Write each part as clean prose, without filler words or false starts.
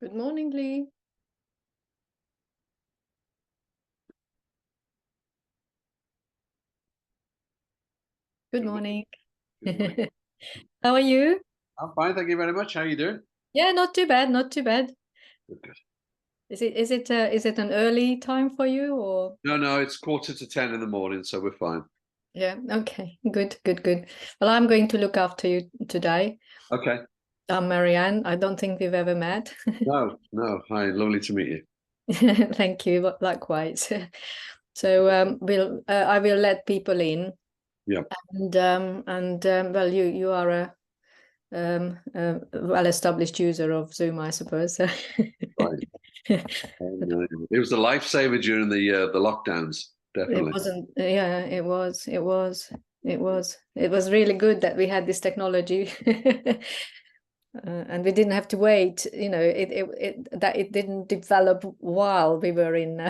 Good morning, Lee. Good morning. Good morning. How are you? I'm fine, thank you very much. How are you doing? Yeah, not too bad, not too bad. Good, good. Is it an early time for you or? No, it's 9:45 in the morning, so we're fine. Yeah, okay. Good, good, good. Well, I'm going to look after you today. Okay. I'm Marianne. I don't think we've ever met. No. Hi, lovely to meet you. Thank you. Likewise. So I will let people in, Yeah. and well, you are a well-established user of Zoom, I suppose. Right. It was a lifesaver during the lockdowns, It definitely. wasn't, yeah, it was really good that we had this technology. And we didn't have to wait, it didn't develop while we were in.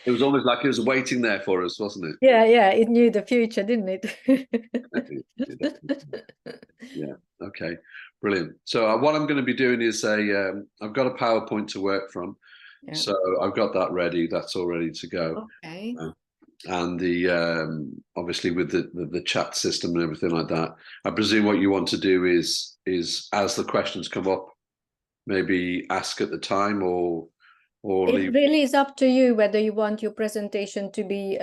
It was almost like it was waiting there for us, wasn't Yeah, it knew the future, didn't it? Yeah. Okay. Brilliant. So what I'm going to be doing is I've got a PowerPoint to work from, Yeah. so I've got that ready. That's all ready to go. Okay. And the obviously with the chat system and everything like that. I presume what you want to do is as the questions come up, maybe ask at the time or It leave. really is up to you whether you want your presentation to be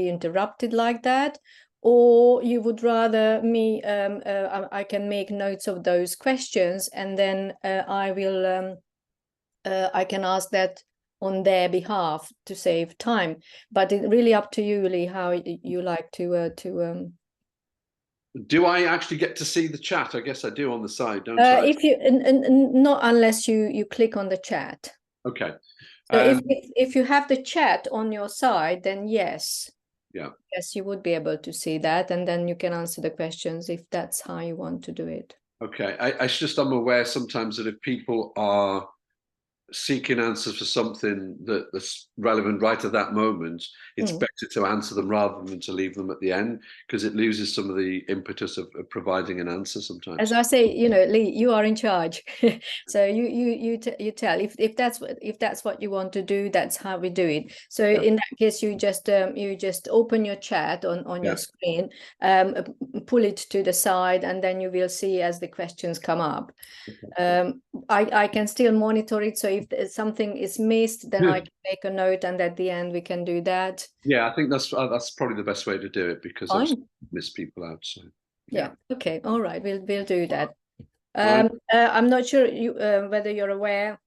interrupted like that, or you would rather me. I can make notes of those questions, and then I can ask that on their behalf to save time. But it's really up to you, Lee, how you like to. Do I actually get to see the chat? I guess I do on the side, don't I? If you not unless you click on the chat. Okay. So Um, if you have the chat on your side, then yes. yeah. Yes, you would be able to see that, and then you can answer the questions if that's how you want to do it. Okay. I'm aware sometimes that if people are seeking answers for something that's relevant right at that moment, it's Mm. better to answer them rather than to leave them at the end because it loses some of the impetus of providing an answer As sometimes. I say, Lee, you are in charge. So you tell if that's what you want to do, that's how we do it. So Yeah. in that case, you just open your chat on your Yeah. screen, pull it to the side, and then you will see as the questions come up. I can still monitor it. So if something is missed, then I can make a note, and at the end we can do that. Yeah, I think that's probably the best way to do it because obviously Fine. miss people out. So yeah. Yeah. Okay. All right. We'll do that. Right. I'm not sure whether you're aware.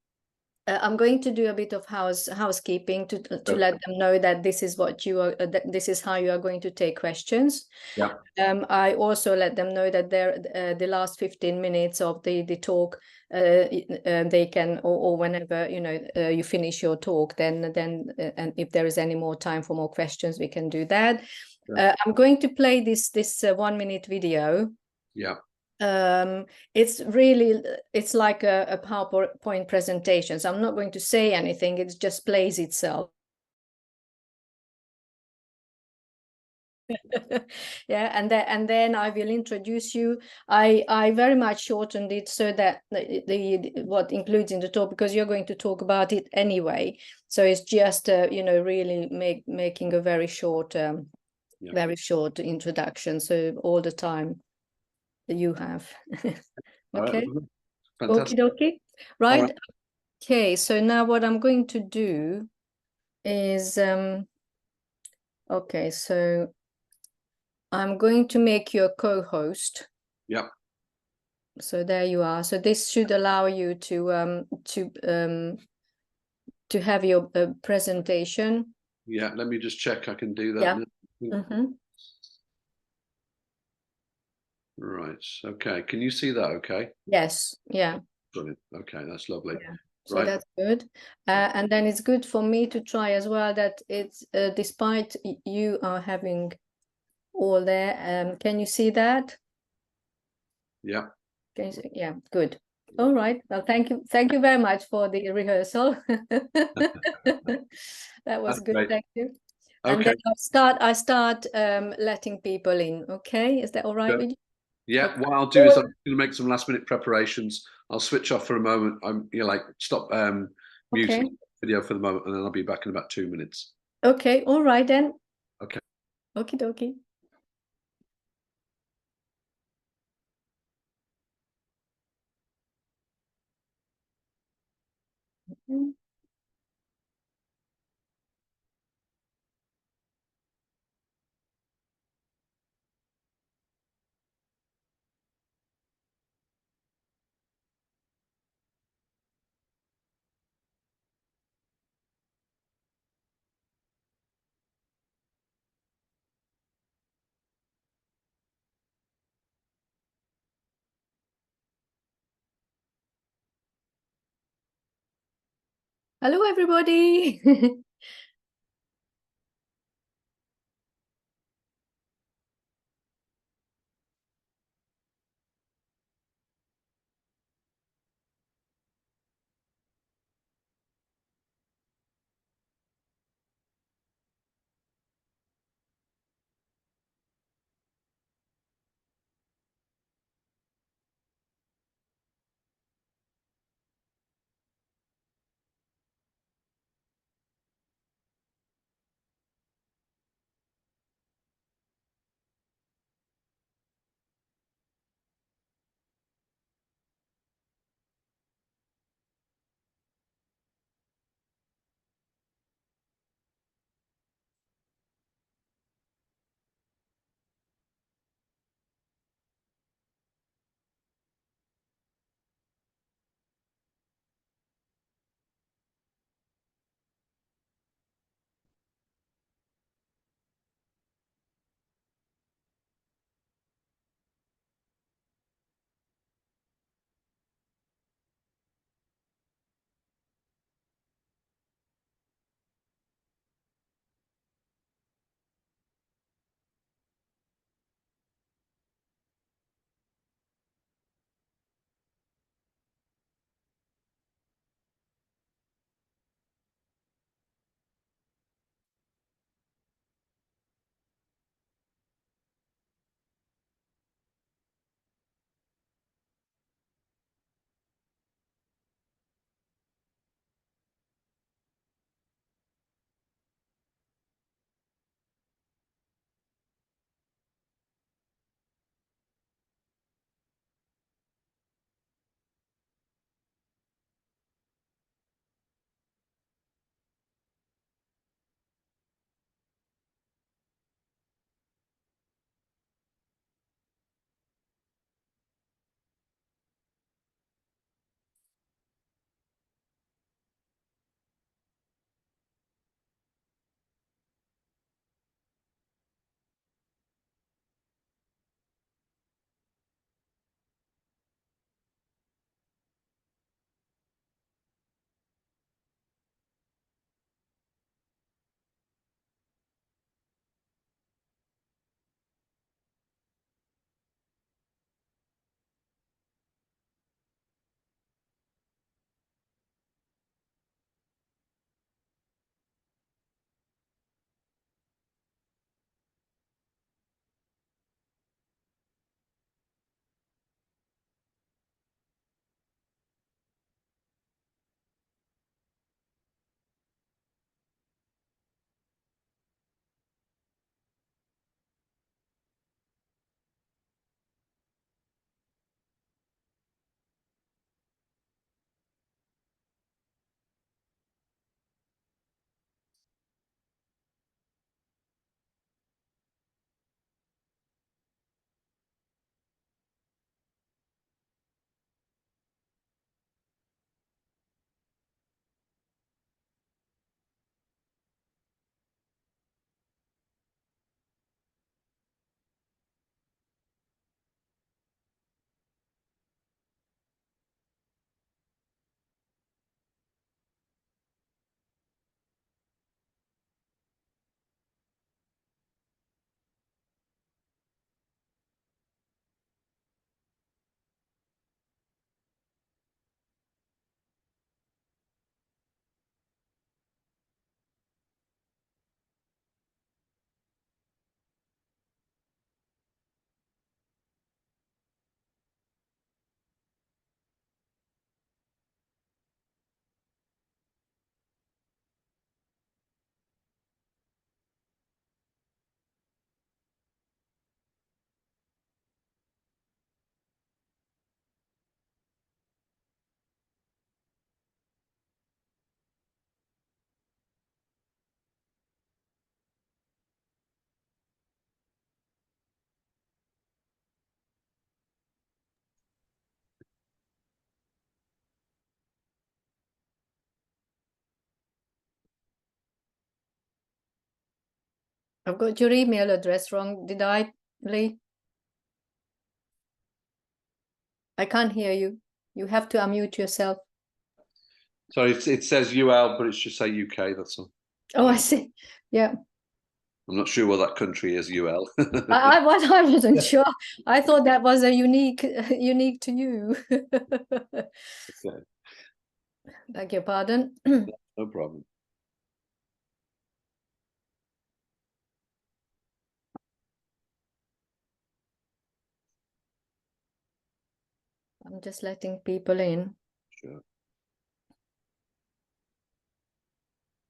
I'm going to do a bit of housekeeping to So, let them know that this is what you are. That this is how you are going to take questions. yeah. I also let them know that the last 15 minutes of the talk, they can, or whenever you finish your talk, then and if there is any more time for more questions, we can do that. Yeah. I'm going to play this 1 minute video. Yeah. It's like a PowerPoint presentation, so I'm not going to say anything. It just plays itself. Yeah, and then I will introduce you. I very much shortened it so that the what includes in the talk, because you're going to talk about it anyway. So it's just really making a very short Yeah. introduction. So all the time that you have. All right. Okay. Okie Fantastic. dokie. All right. Right. Okay. So now what I'm going to do is okay. So I'm going to make you a co-host. Yeah. So there you are. So this should allow you to have your presentation. Yeah. Let me just check I can do that Yeah. now. Mm-hmm. Right. Okay. Can you see that? Okay. Yes. Yeah. Brilliant. Okay. That's lovely. Yeah. So Right. that's good. And then it's good for me to try as well that it's despite you are having all there. Can you see that? Yeah. Can you see? Yeah. Good. All right. Well, thank you. Thank you very much for the rehearsal. That was That's good. great. Thank you. And Okay. then I start letting people in. Okay, is that all right Good. with you? Yeah. Okay. What I'll do is I'm Or- going to make some last minute preparations I'll switch off for a moment. I'm like stop muting Okay. video for the moment, and then I'll be back in about 2 minutes. Okay. All right then. Okay. Okie dokie. Mm. Hello, everybody. I've got your email address wrong. Did I, Lee? I can't hear you. You have to unmute yourself. So it says UL, but it's just say UK. That's all. Oh, I see. Yeah. I'm not sure what that country is. UL. I wasn't sure. I thought that was a unique to you. Okay, Beg your pardon. no problem. I'm just letting people in. Sure.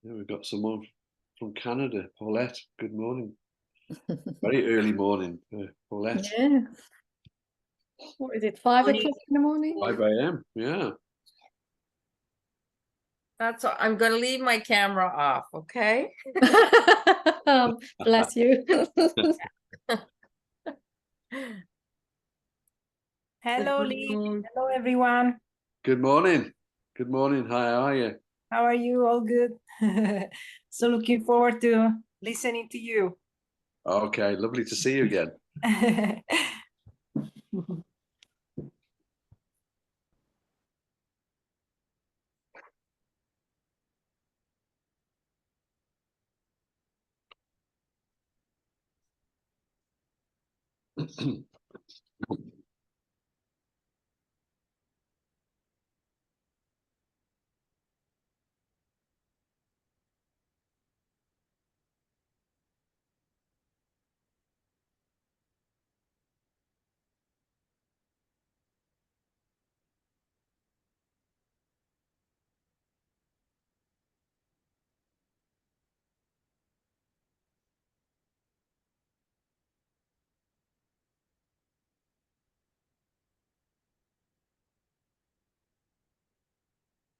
Yeah, we've got someone from Canada, Paulette. Good morning. Very early morning, Paulette. Yeah. What is it, 5 o'clock in the morning? 5 a.m. Yeah. That's all. I'm going to leave my camera off, okay? Bless you. Hello, Good Lee. morning. Hello, everyone. Good morning. Good morning. Hi, how are you? How are you? All good? So looking forward to listening to you. Okay, lovely to see you again.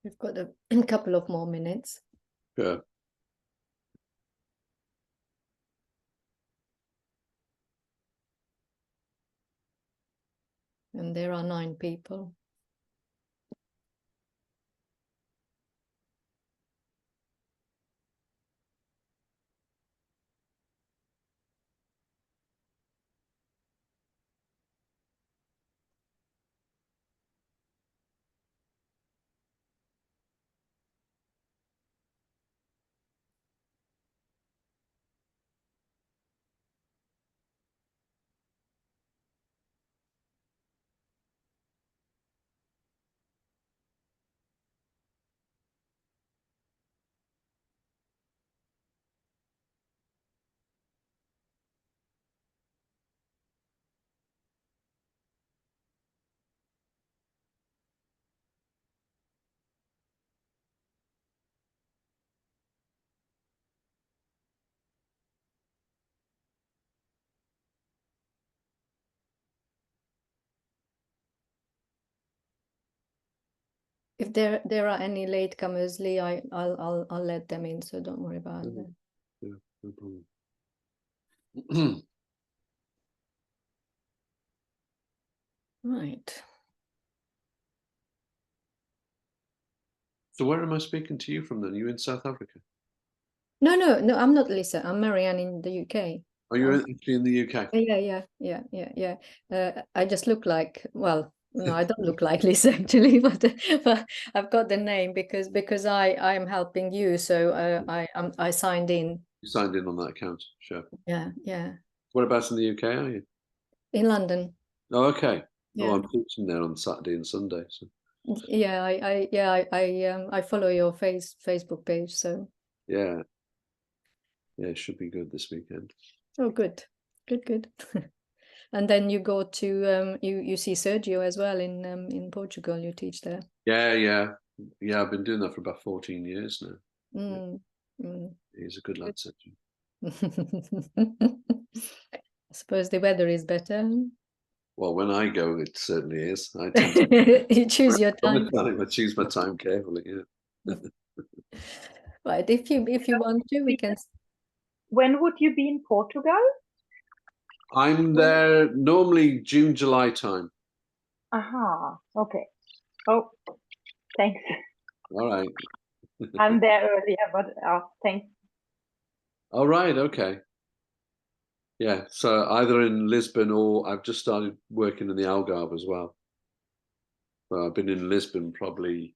We've got a couple of more minutes. Sure. And there are 9 people. If there are any latecomers, Lee, I'll let them in, so don't worry about that. Yeah, no problem. Right. So where am I speaking to you from then? Are you in South Africa? No, I'm not Lisa. I'm Marianne in the UK. Are you actually in the UK? Yeah. I just look like, well, no, I don't look like Lisa actually, but I've got the name because I'm helping you, so I signed in. You signed in on that account, sure. Yeah. Whereabouts in the UK are you? In London. Oh, okay. Yeah. Oh, I'm teaching there on Saturday and Sunday. So Yeah, I follow your Facebook page, so yeah, it should be good this weekend. oh, good. And then you go to you see Sergio as well in Portugal. You teach there. Yeah. I've been doing that for about 14 years now. He's a good lad, Sergio. I suppose the weather is better. Well, when I go, it certainly is. I tend to You choose your time. I choose my time carefully. Yeah. Right. If you want to, we can. When would you be in Portugal? I'm there normally June, July time. Aha, okay. Oh, thanks. All right. I'm there earlier, but thanks. All right. Okay. Yeah, so either in Lisbon or I've just started working in the Algarve as well. Well, I've been in Lisbon probably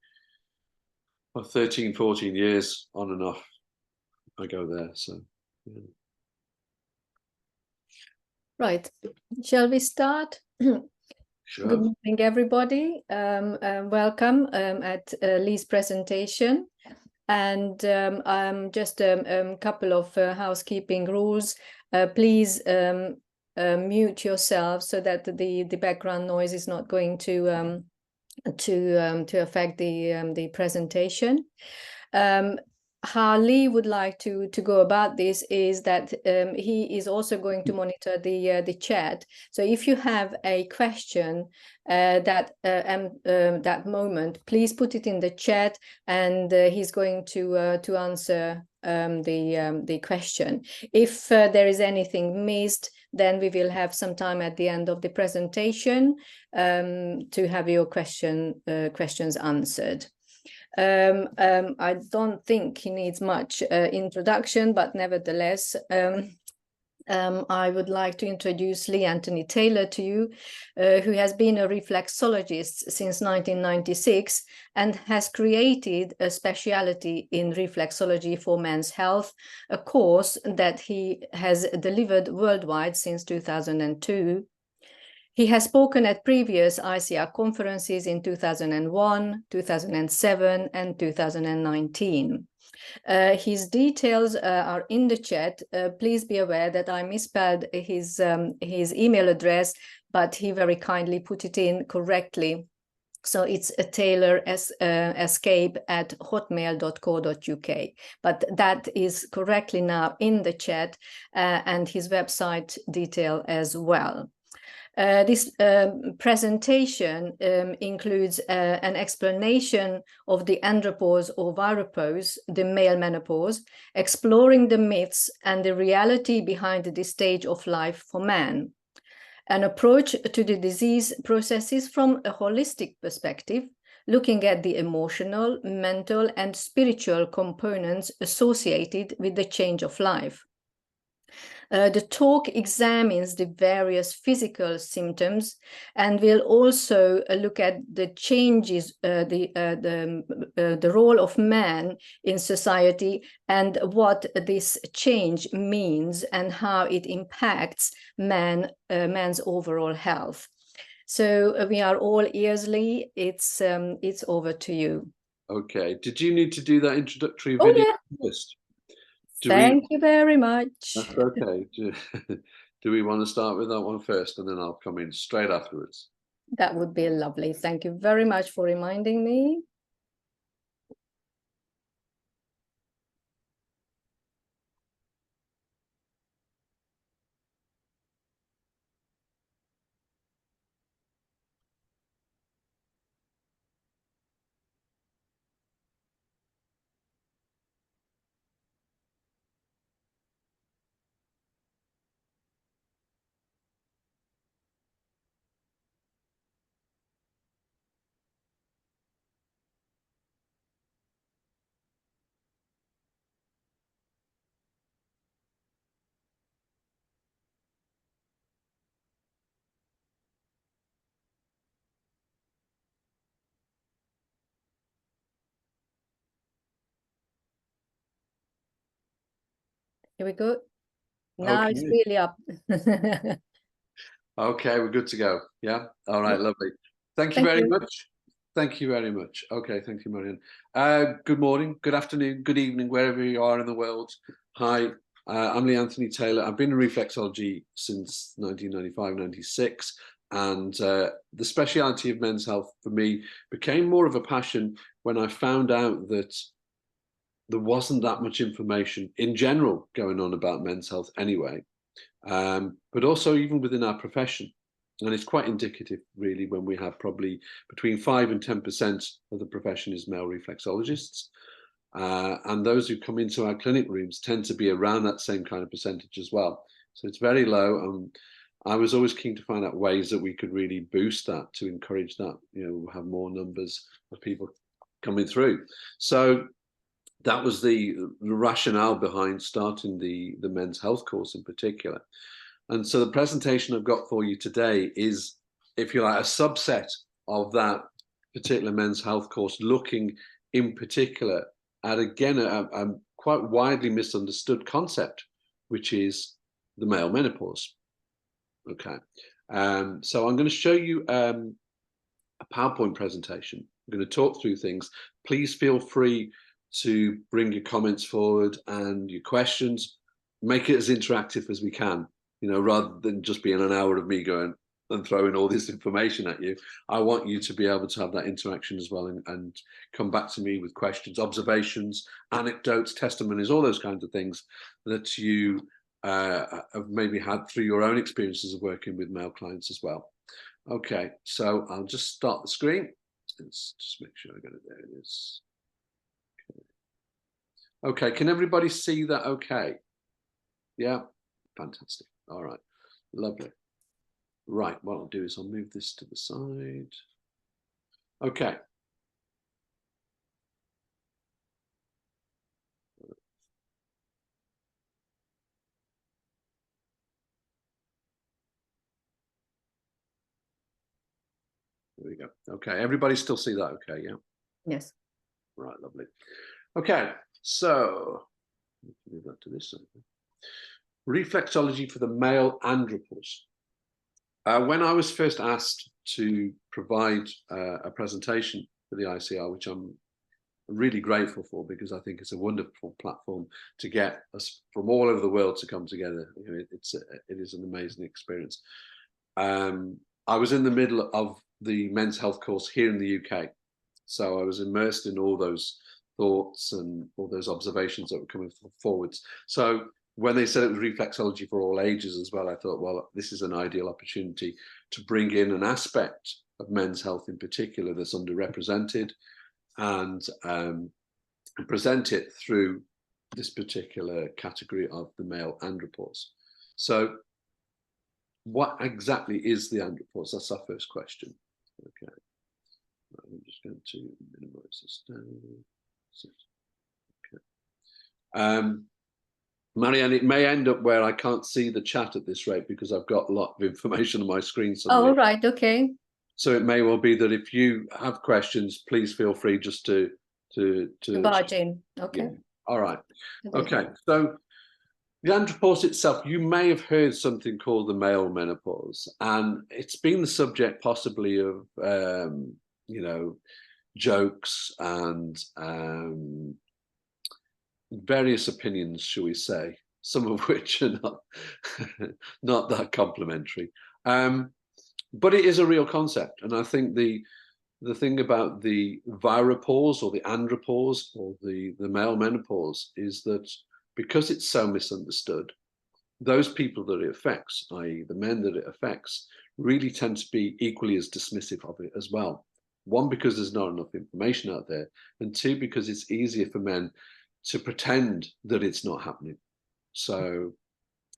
13, 14 years on and off. I go there, so yeah. Right. Shall we start? Sure. Good morning, everybody. Welcome at Lee's presentation. And just a couple of housekeeping rules. Please mute yourself so that the background noise is not going to affect the presentation. How Lee would like to go about this is that he is also going to monitor the chat. So if you have a question that moment, please put it in the chat, and he's going to answer the question. If there is anything missed, then we will have some time at the end of the presentation to have your questions answered. I don't think he needs much introduction, but nevertheless, I would like to introduce Lee Anthony Taylor to you, who has been a reflexologist since 1996 and has created a specialty in reflexology for men's health, a course that he has delivered worldwide since 2002. He has spoken at previous ICR conferences in 2001, 2007, and 2019. His details are in the chat. Please be aware that I misspelled his email address, but he very kindly put it in correctly. So it's a taylorescape@hotmail.co.uk. But that is correctly now in the chat, and his website detail as well. This presentation includes an explanation of the andropause or viropause, the male menopause, exploring the myths and the reality behind this stage of life for man, an approach to the disease processes from a holistic perspective, looking at the emotional, mental, and spiritual components associated with the change of life. The talk examines the various physical symptoms and will also look at the changes, the role of man in society and what this change means and how it impacts man's overall health. So we are all ears, Lee. It's over to you. Okay. Did you need to do that introductory Oh, video yeah. first? Thank you very much. That's okay. Do we want to start with that one first, and then I'll come in straight afterwards? That would be lovely. Thank you very much for reminding me. Here we go. Now it's really up. Okay, we're good to go. Yeah. All right. Lovely. Thank you very much. Thank you very much. Okay. Thank you, Marianne. Good morning, good afternoon, good evening, wherever you are in the world. Hi, I'm Lee Anthony Taylor. I've been in reflexology since 1995-96. And the speciality of men's health for me became more of a passion when I found out that there wasn't that much information in general going on about men's health anyway. But also even within our profession. And it's quite indicative, really, when we have probably between 5 and 10% of the profession is male reflexologists. And those who come into our clinic rooms tend to be around that same kind of percentage as well. So it's very low. And I was always keen to find out ways that we could really boost that, to encourage that, have more numbers of people coming through. So that was the rationale behind starting the men's health course in particular. And so the presentation I've got for you today is, if you like, a subset of that particular men's health course, looking in particular at, again, a quite widely misunderstood concept, which is the male menopause. Okay. So I'm going to show you a PowerPoint presentation. I'm going to talk through things. Please feel free to bring your comments forward and your questions. Make it as interactive as we can, you know, rather than just being an hour of me going and throwing all this information at you. I want you to be able to have that interaction as well, and come back to me with questions, observations, anecdotes, testimonies, all those kinds of things that you have maybe had through your own experiences of working with male clients as well. Okay, so I'll just start the screen. Let's just make sure I got it. There it is. Okay, can everybody see that okay? Yeah, fantastic. All right, lovely. Right, what I'll do is I'll move this to the side. Okay. There we go. Okay, everybody still see that okay, yeah? Yes. Right, lovely. Okay, so move that to this side. Reflexology for the male andropause. When I was first asked to provide a presentation for the ICR, which I'm really grateful for, because I think it's a wonderful platform to get us from all over the world to come together. You know, it is an amazing experience. I was in the middle of the men's health course here in the UK, so I was immersed in all those thoughts and all those observations that were coming forwards. So when they said it was reflexology for all ages as well, I thought, well, this is an ideal opportunity to bring in an aspect of men's health in particular that's underrepresented, and present it through this particular category of the male andropause. So what exactly is the andropause? That's our first question. Okay, I'm just going to minimize this down. Okay. Marianne, it may end up where I can't see the chat at this rate because I've got a lot of information on my screen suddenly. Oh, right, okay. So it may well be that if you have questions, please feel free just to Barge in. Okay. Yeah. All right. Okay. So the andropause itself, you may have heard something called the male menopause, and it's been the subject possibly of you know, jokes and various opinions, shall we say, some of which are not that complimentary. But it is a real concept, and I think the thing about the viropause or the andropause or the male menopause is that because it's so misunderstood, those people that it affects, i.e. the men that it affects, really tend to be equally as dismissive of it as well. One, because there's not enough information out there, and two, because it's easier for men to pretend that it's not happening. So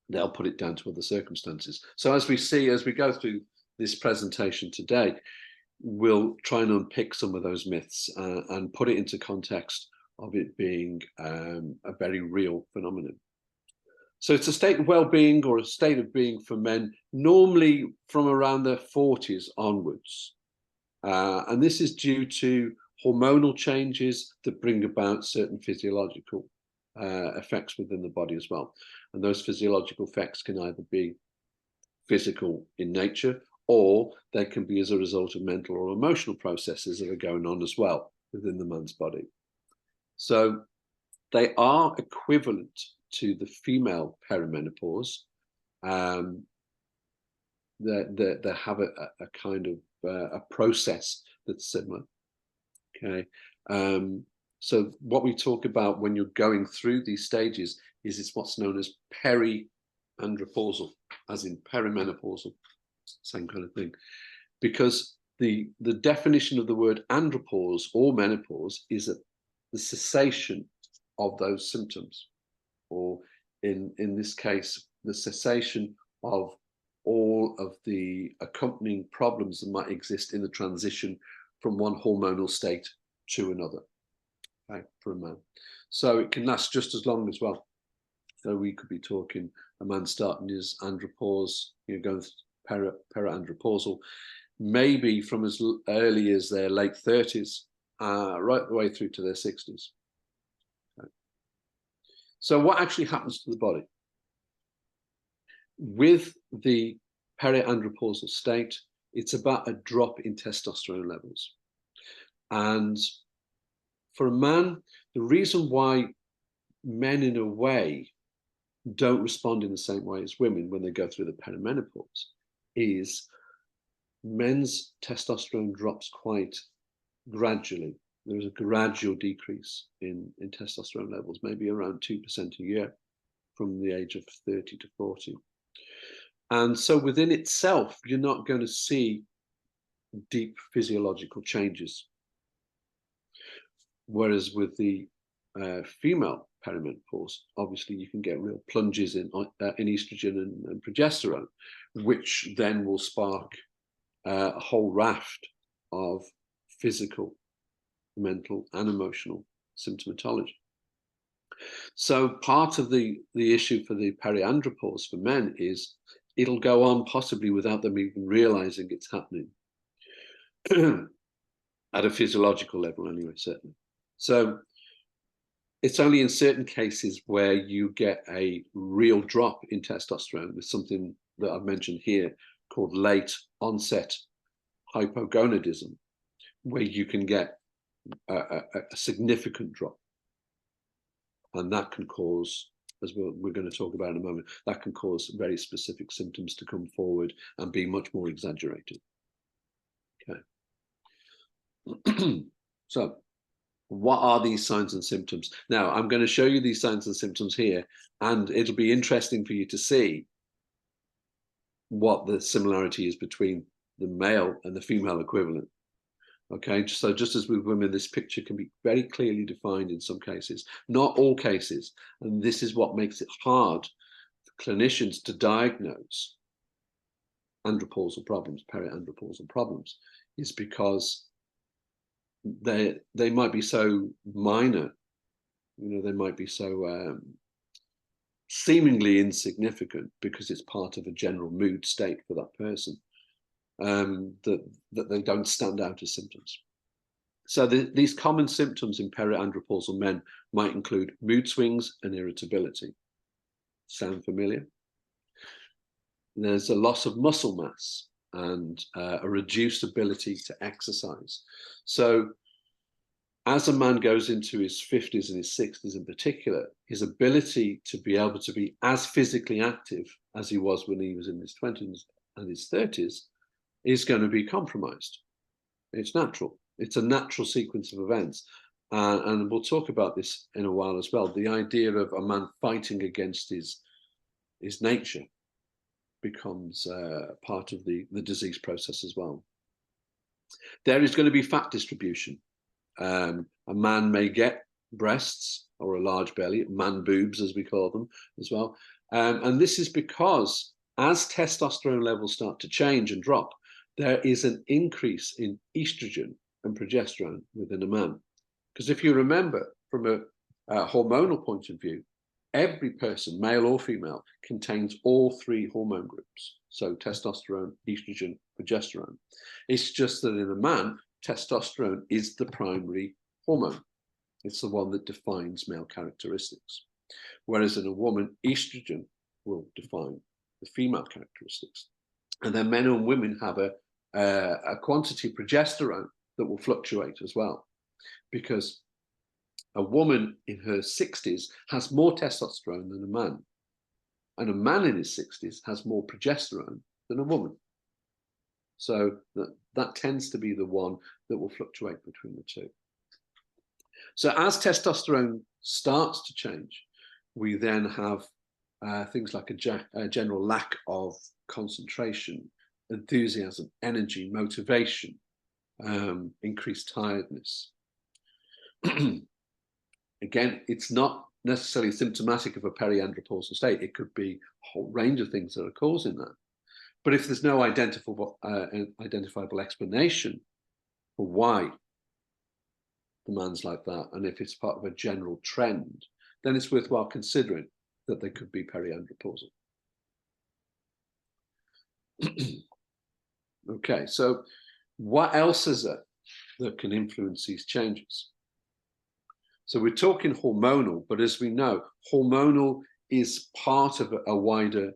they'll put it down to other circumstances. So as we go through this presentation today, we'll try and unpick some of those myths and put it into context of it being a very real phenomenon. So it's a state of well-being or a state of being for men, normally from around their 40s onwards. And this is due to hormonal changes that bring about certain physiological effects within the body as well. And those physiological effects can either be physical in nature, or they can be as a result of mental or emotional processes that are going on as well within the man's body. So they are equivalent to the female perimenopause. They have a kind of a process that's similar. Okay, so what we talk about when you're going through these stages is it's what's known as periandropausal, as in perimenopausal, same kind of thing, because the definition of the word andropause or menopause is that the cessation of those symptoms, or in this case, the cessation of all of the accompanying problems that might exist in the transition from one hormonal state to another, okay, for a man. So it can last just as long as well. So we could be talking a man starting his andropause, going through paraandropausal, maybe from as early as their late 30s, right the way through to their 60s. Okay. So what actually happens to the body? With the periandropausal state, it's about a drop in testosterone levels. And for a man, the reason why men in a way don't respond in the same way as women when they go through the perimenopause is men's testosterone drops quite gradually. There's a gradual decrease in testosterone levels, maybe around 2% a year from the age of 30 to 40. And so within itself, you're not going to see deep physiological changes. Whereas with the female perimenopause, obviously you can get real plunges in estrogen and progesterone, which then will spark a whole raft of physical, mental, and emotional symptomatology. So part of the issue for the periandropause for men is it'll go on possibly without them even realizing it's happening at a physiological level anyway, certainly. So it's only in certain cases where you get a real drop in testosterone with something that I've mentioned here called late onset hypogonadism, where you can get a significant drop. And that can cause, as we're going to talk about in a moment, that can cause very specific symptoms to come forward and be much more exaggerated. Okay. So what are these signs and symptoms? Now, I'm going to show you these signs and symptoms here, and it'll be interesting for you to see what the similarity is between the male and the female equivalent. Okay, so just as with women, this picture can be very clearly defined in some cases, not all cases. And this is what makes it hard for clinicians to diagnose andropausal problems, periandropausal problems, is because they might be so minor, they might be so seemingly insignificant because it's part of a general mood state for that person, that they don't stand out as symptoms. So these common symptoms in periandropausal men might include mood swings and irritability. Sound familiar? There's a loss of muscle mass and a reduced ability to exercise. So as a man goes into his 50s and his 60s in particular, his ability to be able to be as physically active as he was when he was in his 20s and his 30s is going to be compromised. It's natural. It's a natural sequence of events. And we'll talk about this in a while as well. The idea of a man fighting against his nature becomes part of the disease process as well. There is going to be fat distribution. A man may get breasts or a large belly, man boobs as we call them as well. And this is because as testosterone levels start to change and drop, there is an increase in estrogen and progesterone within a man. Because if you remember, from a hormonal point of view, every person, male or female, contains all three hormone groups. So testosterone, estrogen, progesterone. It's just that in a man, testosterone is the primary hormone. It's the one that defines male characteristics. Whereas in a woman, estrogen will define the female characteristics. And then men and women have a quantity of progesterone that will fluctuate as well. Because a woman in her 60s has more testosterone than a man. And a man in his 60s has more progesterone than a woman. So that tends to be the one that will fluctuate between the two. So as testosterone starts to change, we then have things like a general lack of concentration, enthusiasm, energy, motivation, increased tiredness. Again, it's not necessarily symptomatic of a periandropausal state. It could be a whole range of things that are causing that. But if there's no identifiable explanation for why the man's like that, and if it's part of a general trend, then it's worthwhile considering that they could be periandropausal. Okay, so what else is it that can influence these changes? So we're talking hormonal, but as we know, hormonal is part of a wider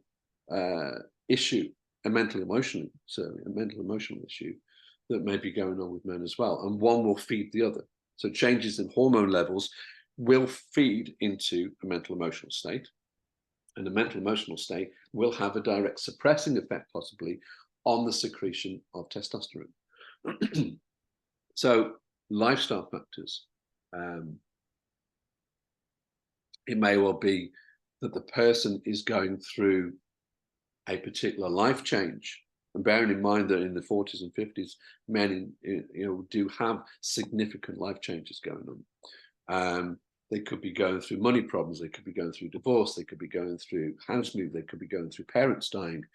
issue, a mental emotional issue that may be going on with men as well, and one will feed the other. So changes in hormone levels will feed into a mental emotional state, and the mental emotional state will have a direct suppressing effect possibly on the secretion of testosterone. So lifestyle factors, it may well be that the person is going through a particular life change, and bearing in mind that in the 40s and 50s, men do have significant life changes going on. They could be going through money problems, they could be going through divorce, they could be going through house move, they could be going through parents dying.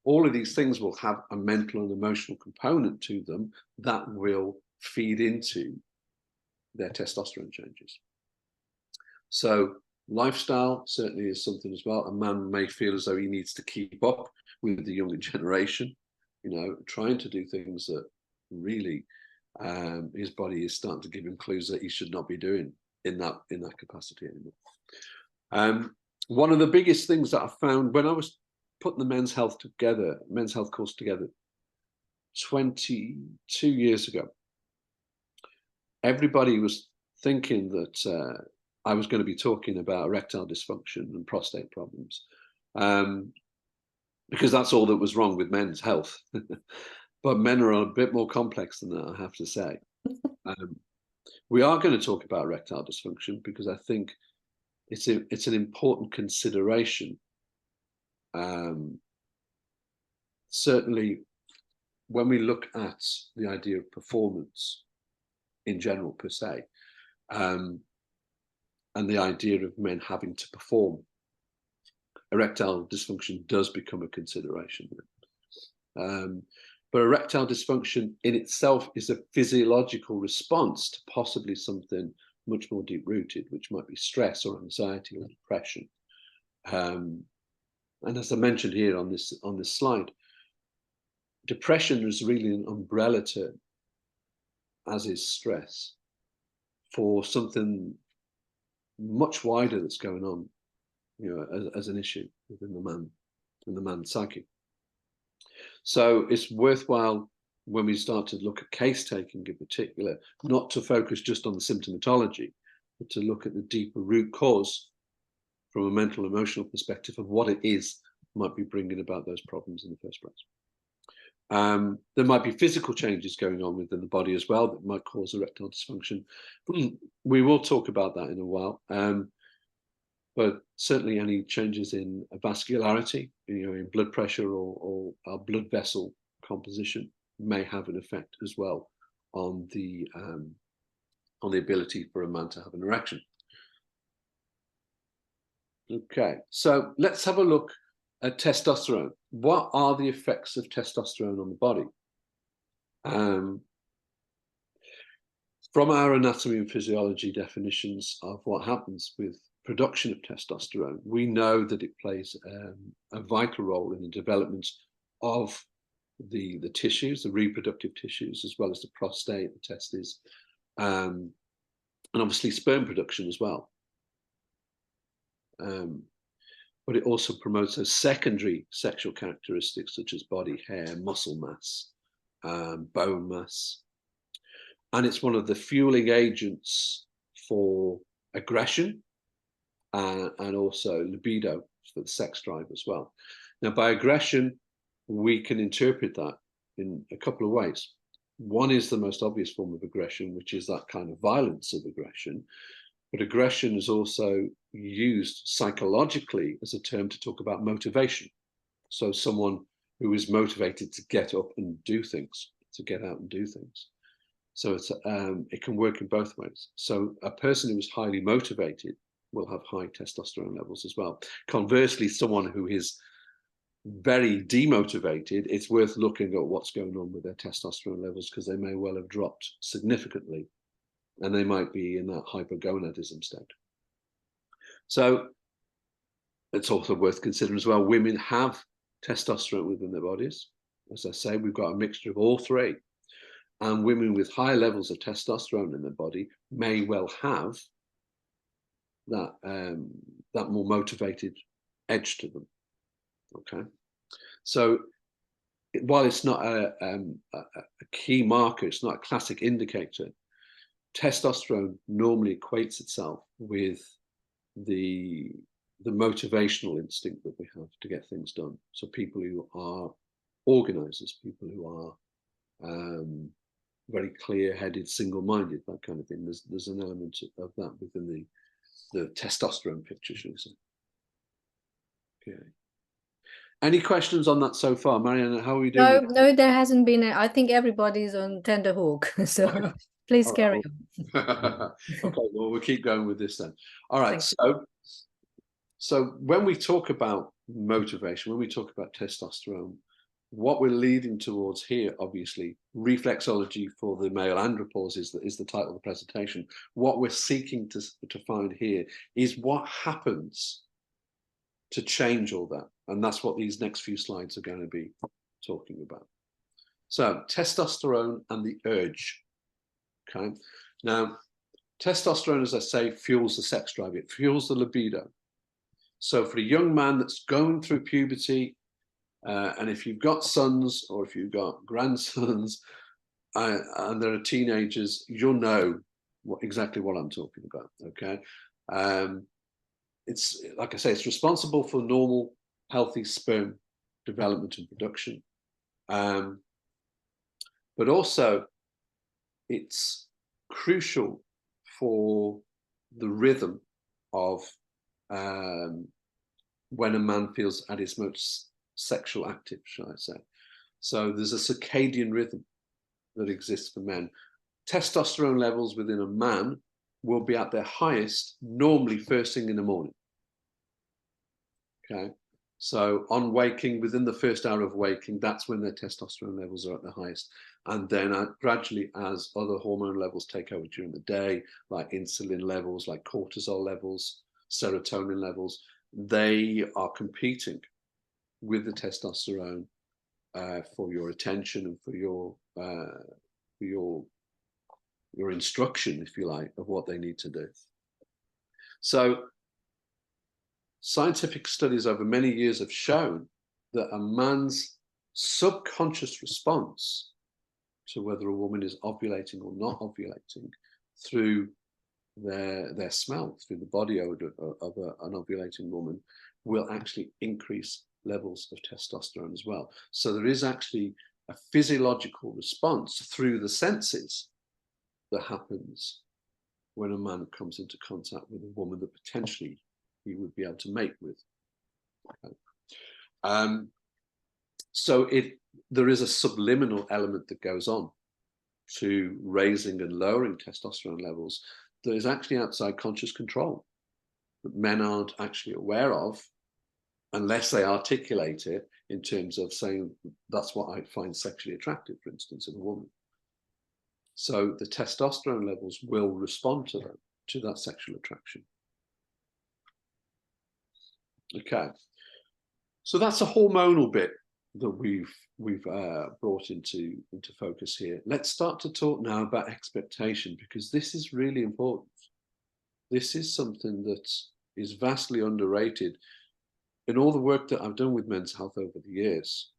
All of these things will have a mental and emotional component to them that will feed into their testosterone changes. So lifestyle certainly is something as well. A man may feel as though he needs to keep up with the younger generation, trying to do things that really his body is starting to give him clues that he should not be doing in that capacity anymore. One of the biggest things that I found when I was putting the men's health course together 22 years ago, everybody was thinking that I was going to be talking about erectile dysfunction and prostate problems, because that's all that was wrong with men's health. But men are a bit more complex than that, I have to say. We are going to talk about erectile dysfunction because I think it's an important consideration. Certainly, when we look at the idea of performance in general per se, and the idea of men having to perform, erectile dysfunction does become a consideration. But erectile dysfunction in itself is a physiological response to possibly something much more deep-rooted, which might be stress or anxiety or depression. And as I mentioned here on this slide, depression is really an umbrella term, as is stress, for something much wider that's going on, as an issue within the man's psyche. So it's worthwhile when we start to look at case taking in particular, not to focus just on the symptomatology, but to look at the deeper root cause from a mental emotional perspective of what it is might be bringing about those problems in the first place. There might be physical changes going on within the body as well that might cause erectile dysfunction. We will talk about that in a while. But certainly any changes in vascularity, in blood pressure or our blood vessel composition may have an effect as well on the ability for a man to have an erection. Okay, so let's have a look at testosterone. What are the effects of testosterone on the body? From our anatomy and physiology definitions of what happens with production of testosterone, we know that it plays a vital role in the development of the tissues, the reproductive tissues, as well as the prostate, the testes, and obviously sperm production as well. But it also promotes those secondary sexual characteristics such as body hair, muscle mass, bone mass. And it's one of the fueling agents for aggression and also libido, for the sex drive as well. Now, by aggression, we can interpret that in a couple of ways. One is the most obvious form of aggression, which is that kind of violence of aggression. But aggression is also used psychologically as a term to talk about motivation. So someone who is motivated to get up and do things, to get out and do things. So it can work in both ways. So a person who is highly motivated will have high testosterone levels as well. Conversely, someone who is very demotivated, it's worth looking at what's going on with their testosterone levels, because they may well have dropped significantly and they might be in that hypogonadism state. So it's also worth considering as well, women have testosterone within their bodies. As I say, we've got a mixture of all three. And women with high levels of testosterone in their body may well have that, that more motivated edge to them. Okay. So while it's not a key marker, it's not a classic indicator, testosterone normally equates itself with the motivational instinct that we have to get things done. So people who are organizers, people who are very clear-headed, single-minded, that kind of thing. There's an element of that within the testosterone picture, shall we say. Okay. Any questions on that so far, Mariana? How are we doing? No, there hasn't been. I think everybody's on tender hook. So Okay. please carry on. Okay, well, we'll keep going with this then. All right, so when we talk about motivation, when we talk about testosterone, what we're leading towards here, obviously, reflexology for the male andropause is the title of the presentation. What we're seeking to find here is what happens to change all that. And that's what these next few slides are going to be talking about. So testosterone and the urge. Okay. Now, testosterone, as I say, fuels the sex drive. It fuels the libido. So for a young man that's going through puberty, and if you've got sons or if you've got grandsons and they're teenagers, you'll know exactly what I'm talking about. Okay. It's, like I say, it's responsible for normal, healthy sperm development and production. But also, it's crucial for the rhythm of when a man feels at his most sexual active, shall I say. So there's a circadian rhythm that exists for men. Testosterone levels within a man will be at their highest normally first thing in the morning. Okay, so on waking, within the first hour of waking, that's when their testosterone levels are at the highest. And then gradually, as other hormone levels take over during the day, like insulin levels, like cortisol levels, serotonin levels, they are competing with the testosterone for your attention and for your instruction, if you like, of what they need to do. So scientific studies over many years have shown that a man's subconscious response to whether a woman is ovulating or not ovulating through their smell, through the body odor of an ovulating woman, will actually increase levels of testosterone as well. So there is actually a physiological response through the senses that happens when a man comes into contact with a woman that potentially he would be able to mate with. Okay. So there is a subliminal element that goes on to raising and lowering testosterone levels that is actually outside conscious control, that men aren't actually aware of unless they articulate it in terms of saying, that's what I find sexually attractive, for instance, in a woman. So the testosterone levels will respond to that sexual attraction. Okay, so that's a hormonal bit that we've brought into focus here. Let's start to talk now about expectation, because this is really important. This is something that is vastly underrated. In all the work that I've done with men's health over the years,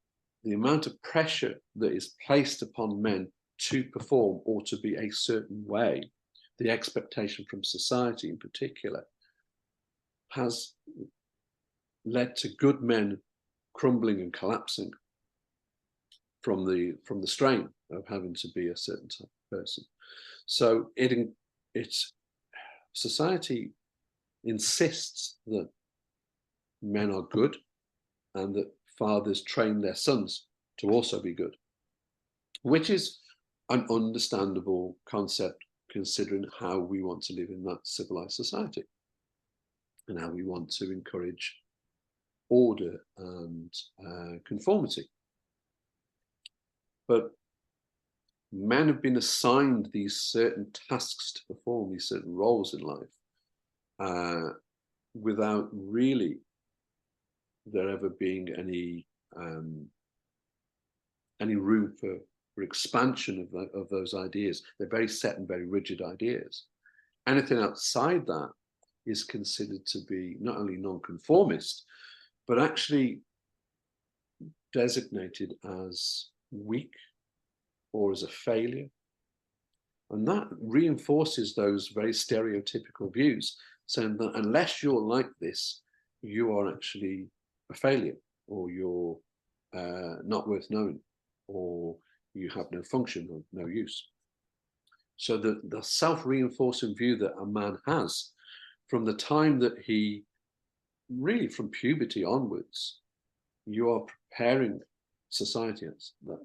the amount of pressure that is placed upon men to perform or to be a certain way, the expectation from society in particular, has led to good men crumbling and collapsing from the strain of having to be a certain type of person. So it's society insists that men are good and that fathers train their sons to also be good, which is an understandable concept considering how we want to live in that civilized society and how we want to encourage order and conformity. But men have been assigned these certain tasks to perform, these certain roles in life, without really there ever being any room for expansion of those ideas. They're very set and very rigid ideas. Anything outside that is considered to be not only non-conformist, but actually designated as weak or as a failure. And that reinforces those very stereotypical views, saying that unless you're like this, you are actually a failure, or you're not worth knowing, or you have no function or no use. So the self-reinforcing view that a man has from the time that he, really from puberty onwards, you are preparing society, that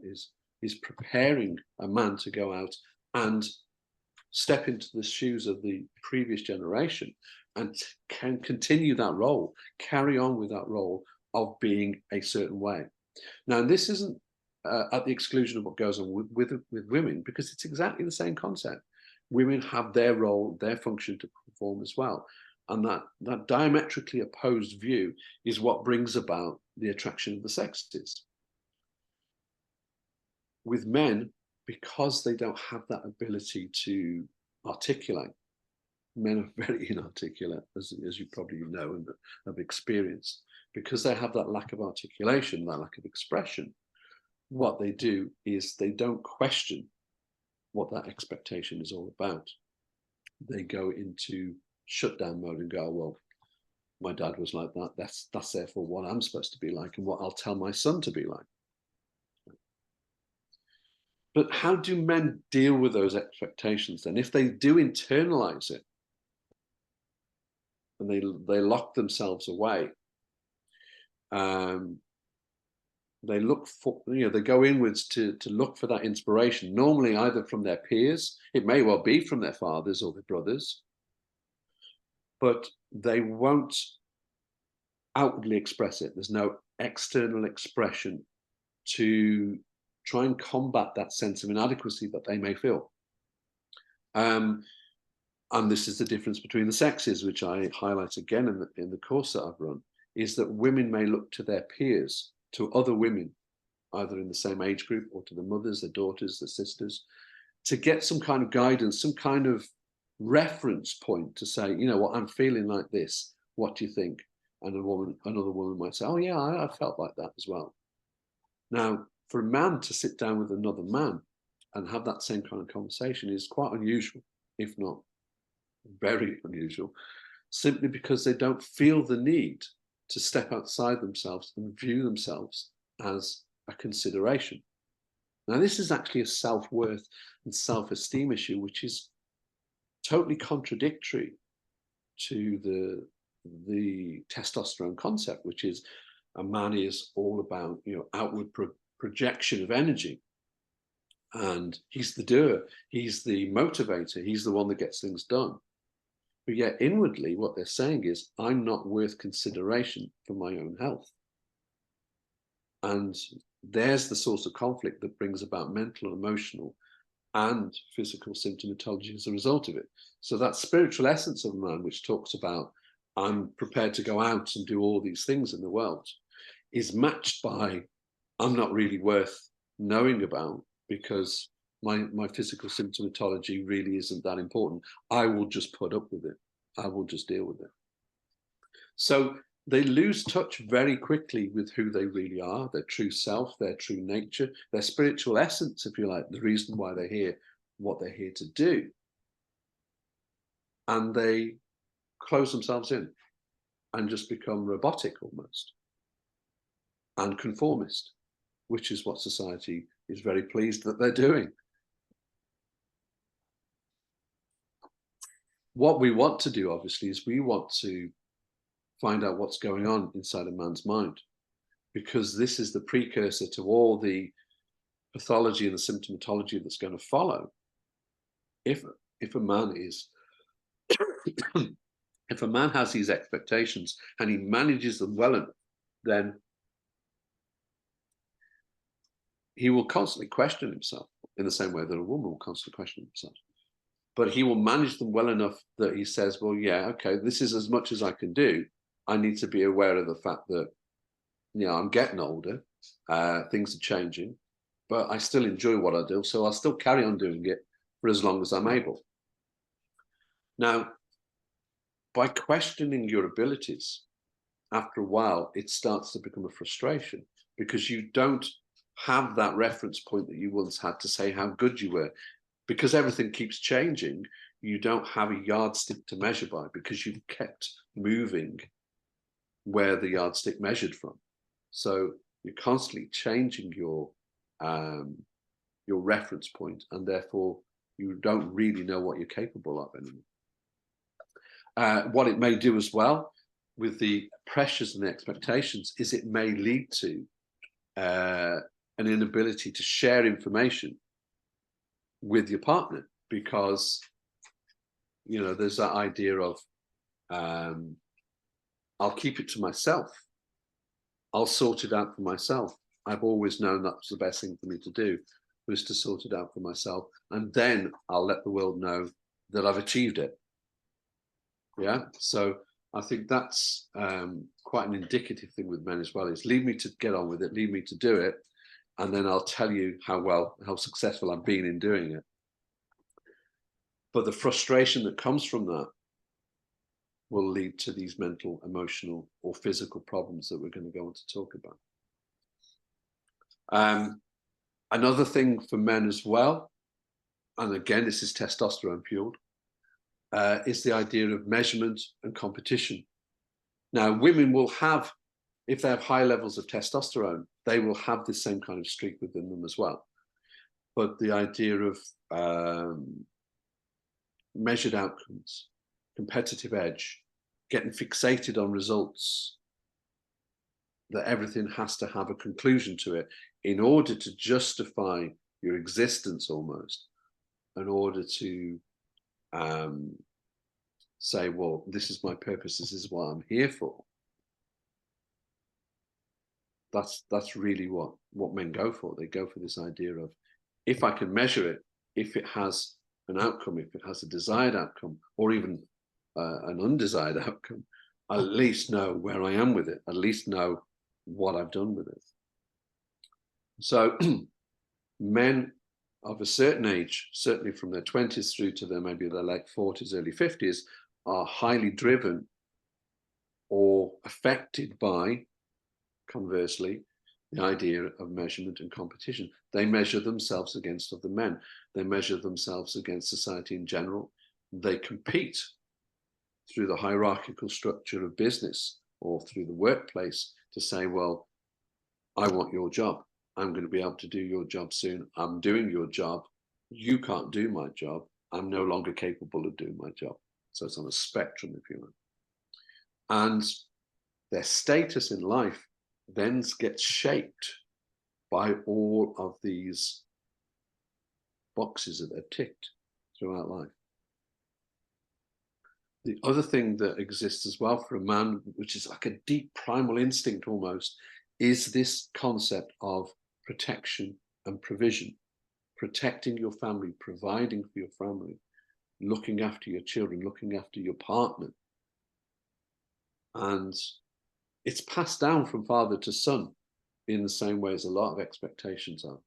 is preparing a man to go out and step into the shoes of the previous generation and can continue that role, carry on with that role of being a certain way. Now, this isn't at the exclusion of what goes on with women, because it's exactly the same concept. Women have their role, their function to perform as well. And that diametrically opposed view is what brings about the attraction of the sexes. With men, because they don't have that ability to articulate, men are very inarticulate, as you probably know and have experienced. Because they have that lack of articulation, that lack of expression, what they do is they don't question what that expectation is all about. They go into shutdown mode and go, well, my dad was like that. That's therefore what I'm supposed to be like and what I'll tell my son to be like. But how do men deal with those expectations then? If they do internalize it and they lock themselves away, they look for, they go inwards to look for that inspiration, normally either from their peers, it may well be from their fathers or their brothers, but they won't outwardly express it. There's no external expression to try and combat that sense of inadequacy that they may feel. And this is the difference between the sexes, which I highlight again in the course that I've run, is that women may look to their peers, to other women, either in the same age group or to the mothers, the daughters, the sisters, to get some kind of guidance, some kind of reference point to say, you know what, I'm feeling like this. What do you think? And another woman might say, oh yeah, I felt like that as well. Now, for a man to sit down with another man and have that same kind of conversation is quite unusual, if not very unusual, simply because they don't feel the need to step outside themselves and view themselves as a consideration. Now, this is actually a self-worth and self-esteem issue, which is totally contradictory to the testosterone concept, which is a man is all about, outward projection of energy. And he's the doer, he's the motivator, he's the one that gets things done. But yet inwardly, what they're saying is, I'm not worth consideration for my own health. And there's the source of conflict that brings about mental, emotional, and physical symptomatology as a result of it. So that spiritual essence of man, which talks about, I'm prepared to go out and do all these things in the world, is matched by, I'm not really worth knowing about because my physical symptomatology really isn't that important. I will just put up with it. I will just deal with it. So they lose touch very quickly with who they really are, their true self, their true nature, their spiritual essence, if you like, the reason why they're here, what they're here to do. And they close themselves in and just become robotic almost and conformist, which is what society is very pleased that they're doing. What we want to do, obviously, is we want to find out what's going on inside a man's mind, because this is the precursor to all the pathology and the symptomatology that's going to follow. If a man is, if a man has these expectations and he manages them well enough, then he will constantly question himself in the same way that a woman will constantly question himself. But he will manage them well enough that he says, well, yeah, okay, this is as much as I can do. I need to be aware of the fact that I'm getting older, things are changing, but I still enjoy what I do, so I'll still carry on doing it for as long as I'm able. Now, by questioning your abilities, after a while, it starts to become a frustration because you don't have that reference point that you once had to say how good you were. Because everything keeps changing, you don't have a yardstick to measure by because you've kept moving where the yardstick measured from. So you're constantly changing your reference point, and therefore you don't really know what you're capable of anymore. What it may do as well with the pressures and the expectations is it may lead to an inability to share information with your partner, because there's that idea of I'll keep it to myself. I'll sort it out for myself. I've always known that was the best thing for me to do, was to sort it out for myself, and then I'll let the world know that I've achieved it. Yeah, so I think that's quite an indicative thing with men as well, is leave me to get on with it, leave me to do it, and then I'll tell you how successful I've been in doing it. But the frustration that comes from that will lead to these mental, emotional, or physical problems that we're going to go on to talk about. Another thing for men as well, and again, this is testosterone fueled, is the idea of measurement and competition. Now, women will have, if they have high levels of testosterone, they will have the same kind of streak within them as well. But the idea of measured outcomes, competitive edge, getting fixated on results, that everything has to have a conclusion to it in order to justify your existence almost, in order to say, well, this is my purpose, this is what I'm here for. That's really what men go for. They go for this idea of, if I can measure it, if it has an outcome, if it has a desired outcome, or even an undesired outcome, I at least know where I am with it, at least know what I've done with it. So men of a certain age, certainly from their 20s through to maybe their late 40s, early 50s, are highly driven or affected by, conversely, the idea of measurement and competition. They measure themselves against other men. They measure themselves against society in general. They compete through the hierarchical structure of business or through the workplace to say, well, I want your job. I'm going to be able to do your job soon. I'm doing your job. You can't do my job. I'm no longer capable of doing my job. So it's on a spectrum, if you like. And their status in life then gets shaped by all of these boxes that they've ticked throughout life. The other thing that exists as well for a man, which is like a deep primal instinct almost, is this concept of protection and provision. Protecting your family, providing for your family, looking after your children, looking after your partner. And it's passed down from father to son in the same way as a lot of expectations are.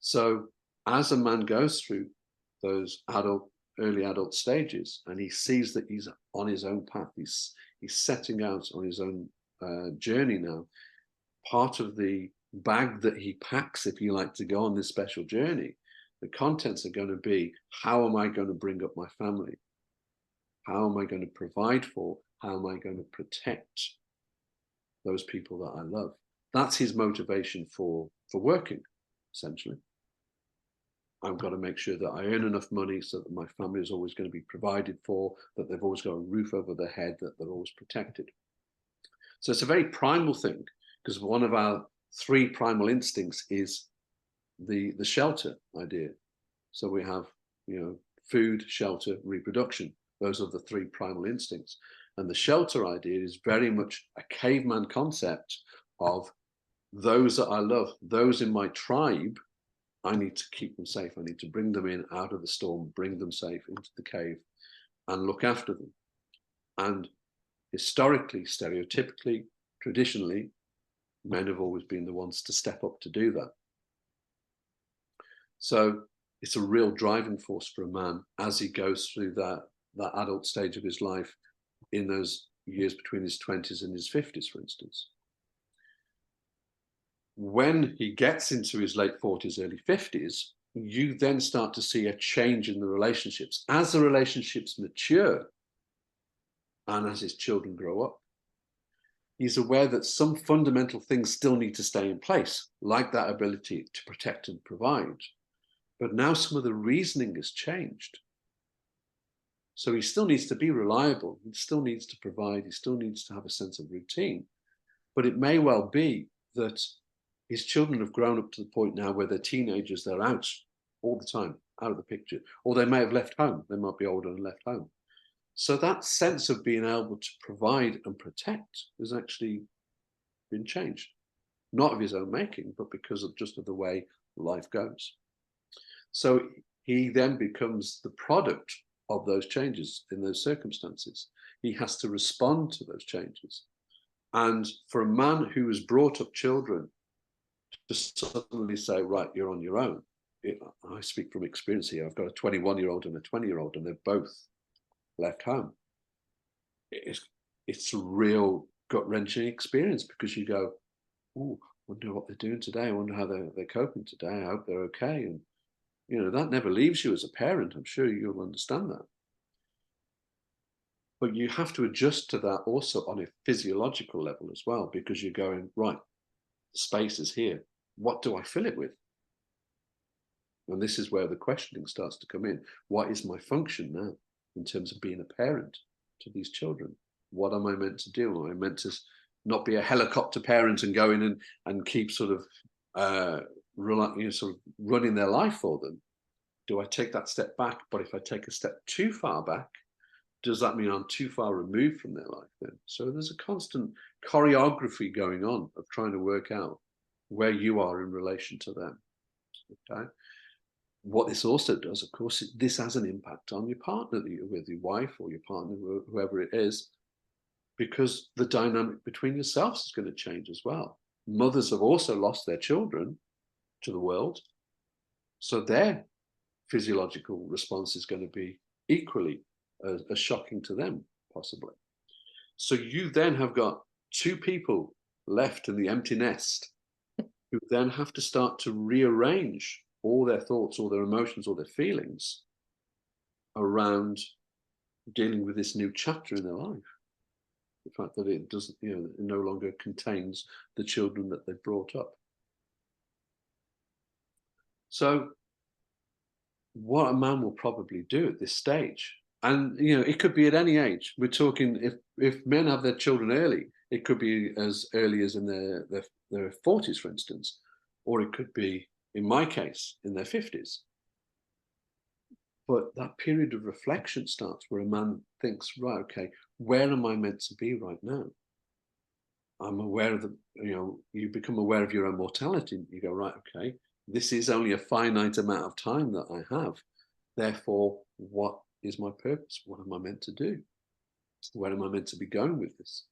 So as a man goes through those early adult stages, and he sees that he's on his own path, he's setting out on his own journey now, part of the bag that he packs, if you like, to go on this special journey, the contents are going to be, how am I going to bring up my family? How am I going to provide for? How am I going to protect those people that I love? That's his motivation for working, essentially. I've got to make sure that I earn enough money so that my family is always going to be provided for, that they've always got a roof over their head, that they're always protected. So it's a very primal thing, because one of our 3 primal instincts is the shelter idea. So we have, food, shelter, reproduction. Those are the 3 primal instincts. And the shelter idea is very much a caveman concept of those that I love, those in my tribe. I need to keep them safe. I need to bring them in out of the storm, bring them safe into the cave and look after them. And historically, stereotypically, traditionally, Men have always been the ones to step up to do that. So it's a real driving force for a man as he goes through that adult stage of his life in those years between his 20s and his 50s, for instance. When he gets into his late 40s, early 50s, you then start to see a change in the relationships. As the relationships mature and as his children grow up, he's aware that some fundamental things still need to stay in place, like that ability to protect and provide. But now some of the reasoning has changed. So he still needs to be reliable, he still needs to provide, he still needs to have a sense of routine. But it may well be that his children have grown up to the point now where they're teenagers, they're out all the time, out of the picture, or they may have left home, they might be older and left home. So that sense of being able to provide and protect has actually been changed. Not of his own making, but because of just of the way life goes. So he then becomes the product of those changes in those circumstances. He has to respond to those changes. And for a man who has brought up children to suddenly say, right, you're on your own. I speak from experience here. I've got a 21-year-old and a 20-year-old, and they're both left home. It's a real gut-wrenching experience because you go, oh, I wonder what they're doing today. I wonder how they're coping today. I hope they're okay. And, you know, that never leaves you as a parent. I'm sure you'll understand that. But you have to adjust to that also on a physiological level as well, because you're going, right, the space is here. What do I fill it with? And this is where the questioning starts to come in. What is my function now in terms of being a parent to these children? What am I meant to do? Am I meant to not be a helicopter parent and go in and keep sort of, sort of running their life for them? Do I take that step back? But if I take a step too far back, does that mean I'm too far removed from their life then? So there's a constant choreography going on of trying to work out where you are in relation to them. Okay. What this also does, of course, this has an impact on your partner that you're with, your wife or your partner, whoever it is, because the dynamic between yourselves is going to change as well. Mothers have also lost their children to the world, so their physiological response is going to be equally as shocking to them, possibly. So you then have got two people left in the empty nest who then have to start to rearrange all their thoughts, all their emotions, all their feelings around dealing with this new chapter in their life. The fact that it doesn't, you know, it no longer contains the children that they brought up. So what a man will probably do at this stage, and you know, it could be at any age. We're talking if men have their children early, it could be as early as in their 40s, for instance, or it could be, in my case, in their 50s. But that period of reflection starts where a man thinks, right, okay, where am I meant to be right now? I'm aware of you become aware of your own mortality. You go, right, okay, this is only a finite amount of time that I have. Therefore, what is my purpose? What am I meant to do? Where am I meant to be going with this?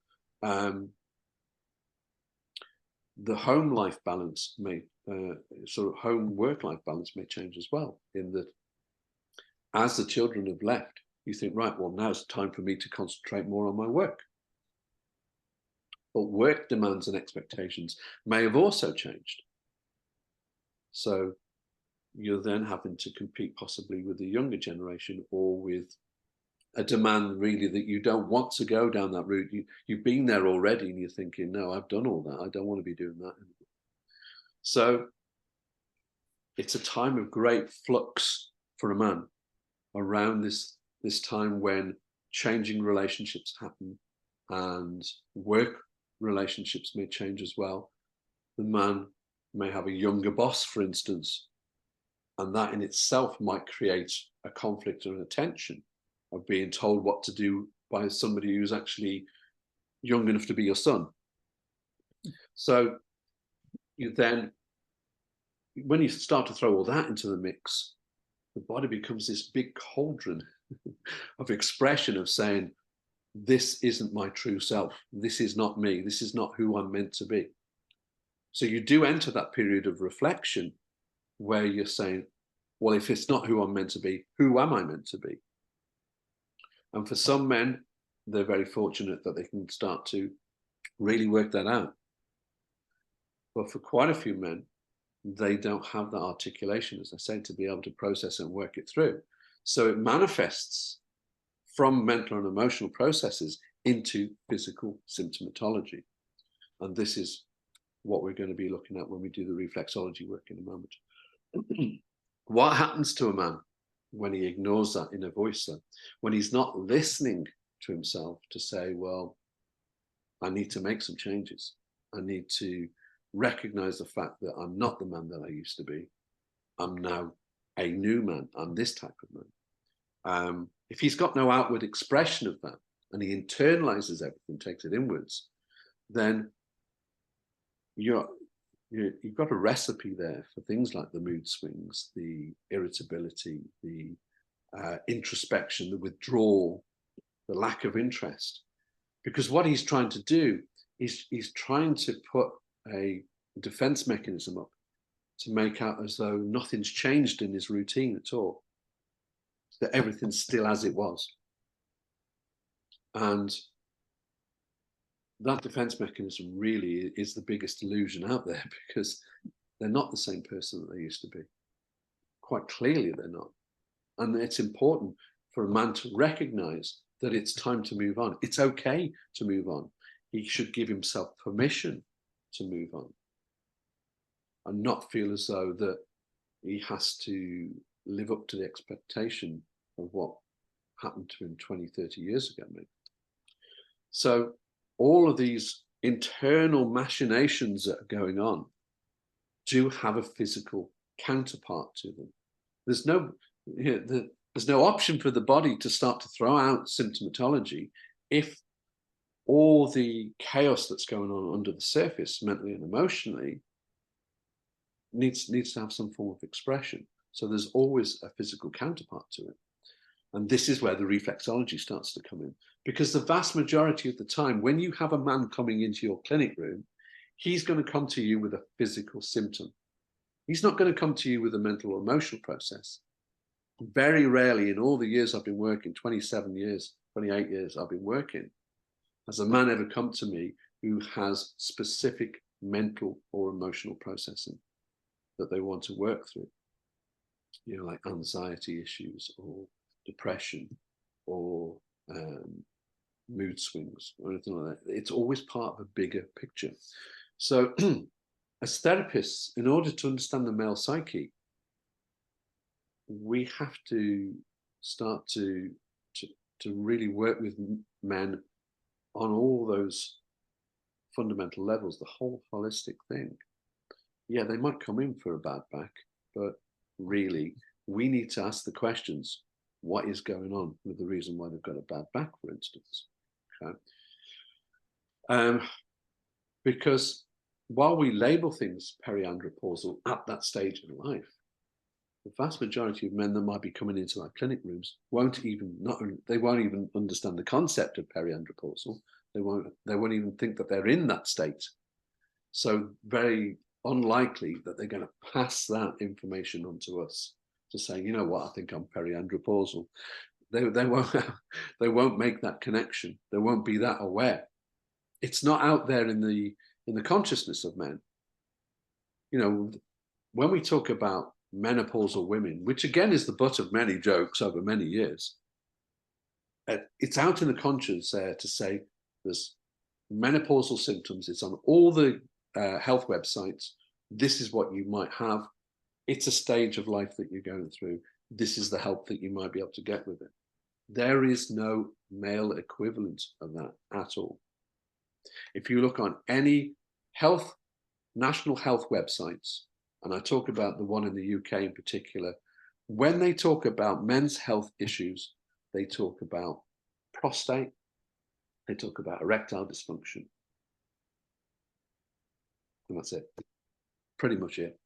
The home life balance may, sort of home work life balance may change as well, in that as the children have left, you think, right, well, now it's time for me to concentrate more on my work. But work demands and expectations may have also changed. So you're then having to compete possibly with the younger generation, or with a demand really that you don't want to go down that route. You've been there already and you're thinking, no, I've done all that. I don't want to be doing that anymore. So it's a time of great flux for a man around this time when changing relationships happen and work relationships may change as well. The man may have a younger boss, for instance, and that in itself might create a conflict or a tension of being told what to do by somebody who's actually young enough to be your son. So you then, when you start to throw all that into the mix, the body becomes this big cauldron of expression of saying, this isn't my true self. This is not me. This is not who I'm meant to be. So you do enter that period of reflection where you're saying, well, if it's not who I'm meant to be, who am I meant to be? And for some men, they're very fortunate that they can start to really work that out. But for quite a few men, they don't have that articulation, as I say, to be able to process and work it through. So it manifests from mental and emotional processes into physical symptomatology. And this is what we're going to be looking at when we do the reflexology work in a moment. What happens to a man when he ignores that inner voice, then? When he's not listening to himself to say, well, I need to make some changes. I need to recognize the fact that I'm not the man that I used to be. I'm now a new man. I'm this type of man. If he's got no outward expression of that, and he internalizes everything, takes it inwards, then you've got a recipe there for things like the mood swings, the irritability, the introspection, the withdrawal, the lack of interest. Because what he's trying to do is he's trying to put a defense mechanism up to make out as though nothing's changed in his routine at all, that everything's still as it was. And that defense mechanism really is the biggest illusion out there, because they're not the same person that they used to be. Quite clearly, they're not. And it's important for a man to recognize that it's time to move on. It's okay to move on. He should give himself permission to move on and not feel as though that he has to live up to the expectation of what happened to him 20, 30 years ago, maybe. So all of these internal machinations that are going on do have a physical counterpart to them. There's no option for the body to start to throw out symptomatology if all the chaos that's going on under the surface, mentally and emotionally, needs to have some form of expression. So there's always a physical counterpart to it. And this is where the reflexology starts to come in. Because the vast majority of the time, when you have a man coming into your clinic room, he's going to come to you with a physical symptom. He's not going to come to you with a mental or emotional process. Very rarely in all the years I've been working, 27 years, 28 years I've been working, has a man ever come to me who has specific mental or emotional processing that they want to work through. You know, like anxiety issues or depression or mood swings or anything like that. It's always part of a bigger picture. So as therapists, in order to understand the male psyche, we have to start to really work with men on all those fundamental levels, the whole holistic thing. Yeah, they might come in for a bad back, but really we need to ask the questions. What is going on with the reason why they've got a bad back, for instance? Okay. Because while we label things periandropausal at that stage in life, the vast majority of men that might be coming into our clinic rooms won't even understand the concept of periandropausal. They won't even think that they're in that state. So very unlikely that they're going to pass that information on to us to say, you know what, I think I'm periandropausal. They won't make that connection. They won't be that aware. It's not out there in the consciousness of men. You know, when we talk about menopausal women, which again is the butt of many jokes over many years, it's out in the conscious there to say there's menopausal symptoms. It's on all the health websites. This is what you might have. It's a stage of life that you're going through. This is the help that you might be able to get with it. There is no male equivalent of that at all. If you look on any national health websites, and I talk about the one in the UK in particular, when they talk about men's health issues, they talk about prostate, they talk about erectile dysfunction. And that's it. Pretty much it.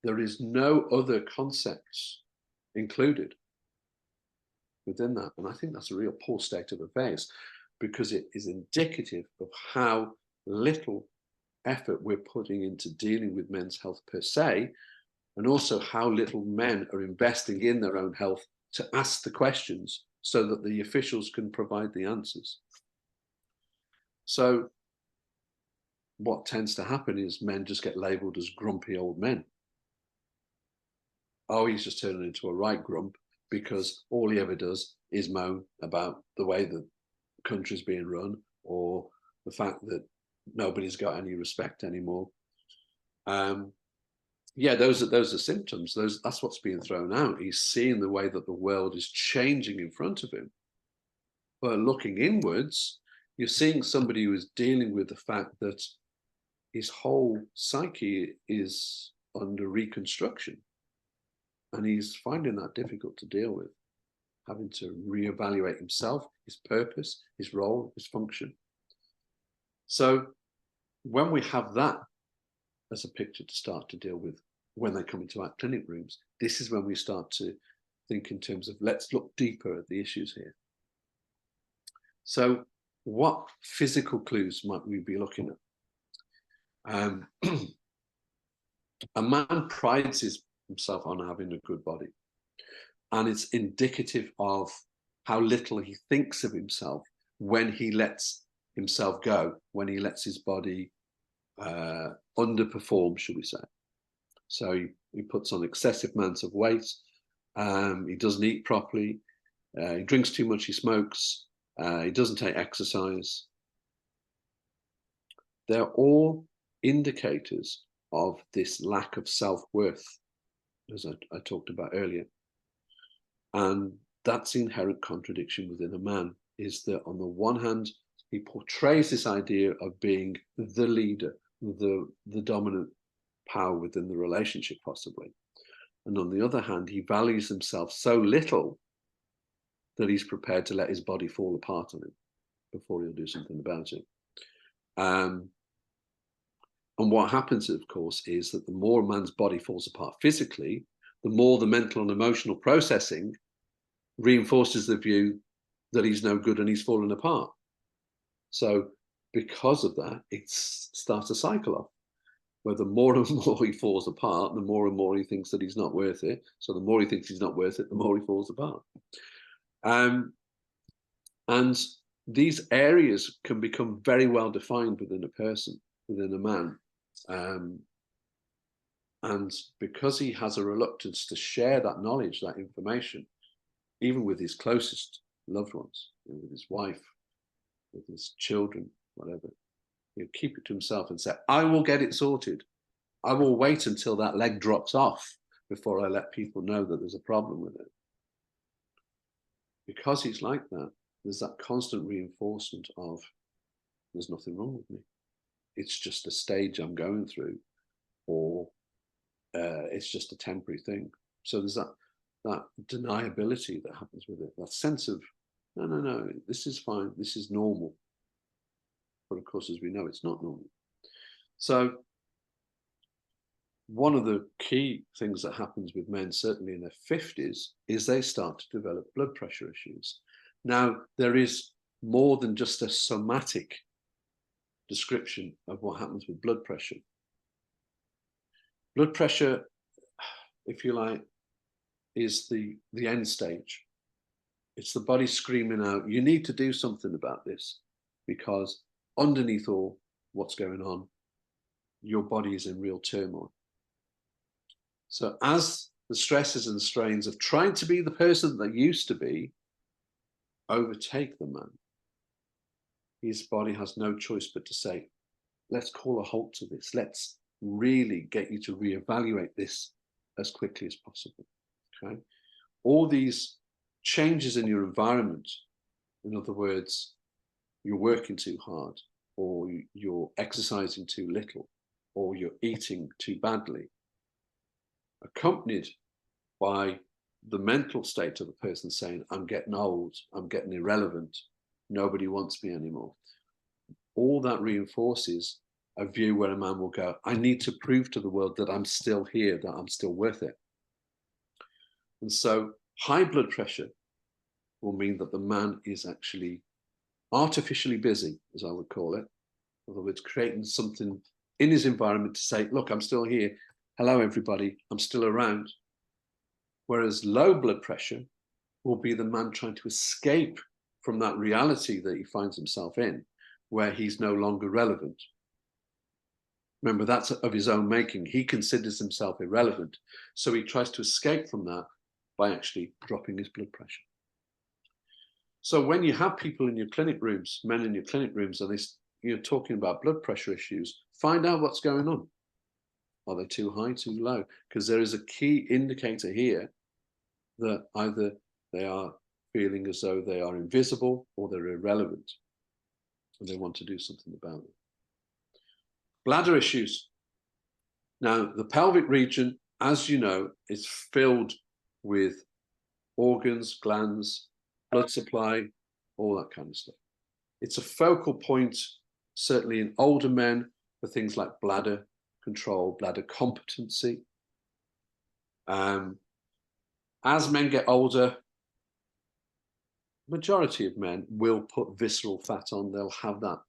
There is no other concepts included within that. And I think that's a real poor state of affairs, because it is indicative of how little effort we're putting into dealing with men's health per se, and also how little men are investing in their own health to ask the questions so that the officials can provide the answers. So what tends to happen is men just get labeled as grumpy old men. Oh, he's just turning into a right grump because all he ever does is moan about the way the country's being run, or the fact that nobody's got any respect anymore. Yeah, those are symptoms. That's what's being thrown out. He's seeing the way that the world is changing in front of him. But looking inwards, you're seeing somebody who is dealing with the fact that his whole psyche is under reconstruction. And he's finding that difficult to deal with, having to reevaluate himself, his purpose, his role, his function. So when we have that as a picture to start to deal with when they come into our clinic rooms, this is when we start to think in terms of, let's look deeper at the issues here. So what physical clues might we be looking at? A man prides himself on having a good body, and it's indicative of how little he thinks of himself when he lets himself go, when he lets his body underperform, should we say. So he puts on excessive amounts of weight, he doesn't eat properly, he drinks too much, he smokes, he doesn't take exercise. They're all indicators of this lack of self-worth, as I talked about earlier. And that's the inherent contradiction within a man, is that on the one hand, he portrays this idea of being the leader, the dominant power within the relationship, possibly. And on the other hand, he values himself so little that he's prepared to let his body fall apart on him before he'll do something about it. And what happens, of course, is that the more a man's body falls apart physically, the more the mental and emotional processing reinforces the view that he's no good and he's fallen apart. So because of that, it starts a cycle off, where the more and more he falls apart, the more and more he thinks that he's not worth it. So the more he thinks he's not worth it, the more he falls apart. And these areas can become very well defined within a person, within a man. And because he has a reluctance to share that knowledge, that information, even with his closest loved ones, with his wife, with his children, whatever, he'll keep it to himself and say, I will get it sorted. I will wait until that leg drops off before I let people know that there's a problem with it. Because he's like that, there's that constant reinforcement of, there's nothing wrong with me. It's just a stage I'm going through, or it's just a temporary thing. So there's that deniability that happens with it, that sense of, no, this is fine, this is normal. But of course, as we know, it's not normal. So one of the key things that happens with men, certainly in their 50s, is they start to develop blood pressure issues. Now, there is more than just a somatic description of what happens with blood pressure. Blood pressure, if you like, is the end stage. It's the body screaming out, you need to do something about this, because underneath all what's going on, your body is in real turmoil. So as the stresses and strains of trying to be the person that they used to be overtake the man, his body has no choice but to say, let's call a halt to this. Let's really get you to reevaluate this as quickly as possible. Okay? All these changes in your environment, in other words, you're working too hard, or you're exercising too little, or you're eating too badly, accompanied by the mental state of the person saying, I'm getting old, I'm getting irrelevant, nobody wants me anymore. All that reinforces a view where a man will go, I need to prove to the world that I'm still here, that I'm still worth it. And so high blood pressure will mean that the man is actually artificially busy, as I would call it. In other words, creating something in his environment to say, look, I'm still here. Hello, everybody. I'm still around. Whereas low blood pressure will be the man trying to escape from that reality that he finds himself in, where he's no longer relevant. Remember, that's of his own making. He considers himself irrelevant. So he tries to escape from that by actually dropping his blood pressure. So when you have people in your clinic rooms, men in your clinic rooms, and you're talking about blood pressure issues, find out what's going on. Are they too high, too low? Because there is a key indicator here that either they are feeling as though they are invisible or they're irrelevant, and they want to do something about it. Bladder issues. Now, the pelvic region, as you know, is filled with organs, glands, blood supply, all that kind of stuff. It's a focal point, certainly in older men, for things like bladder control, bladder competency. As men get older, majority of men will put visceral fat on. They'll have that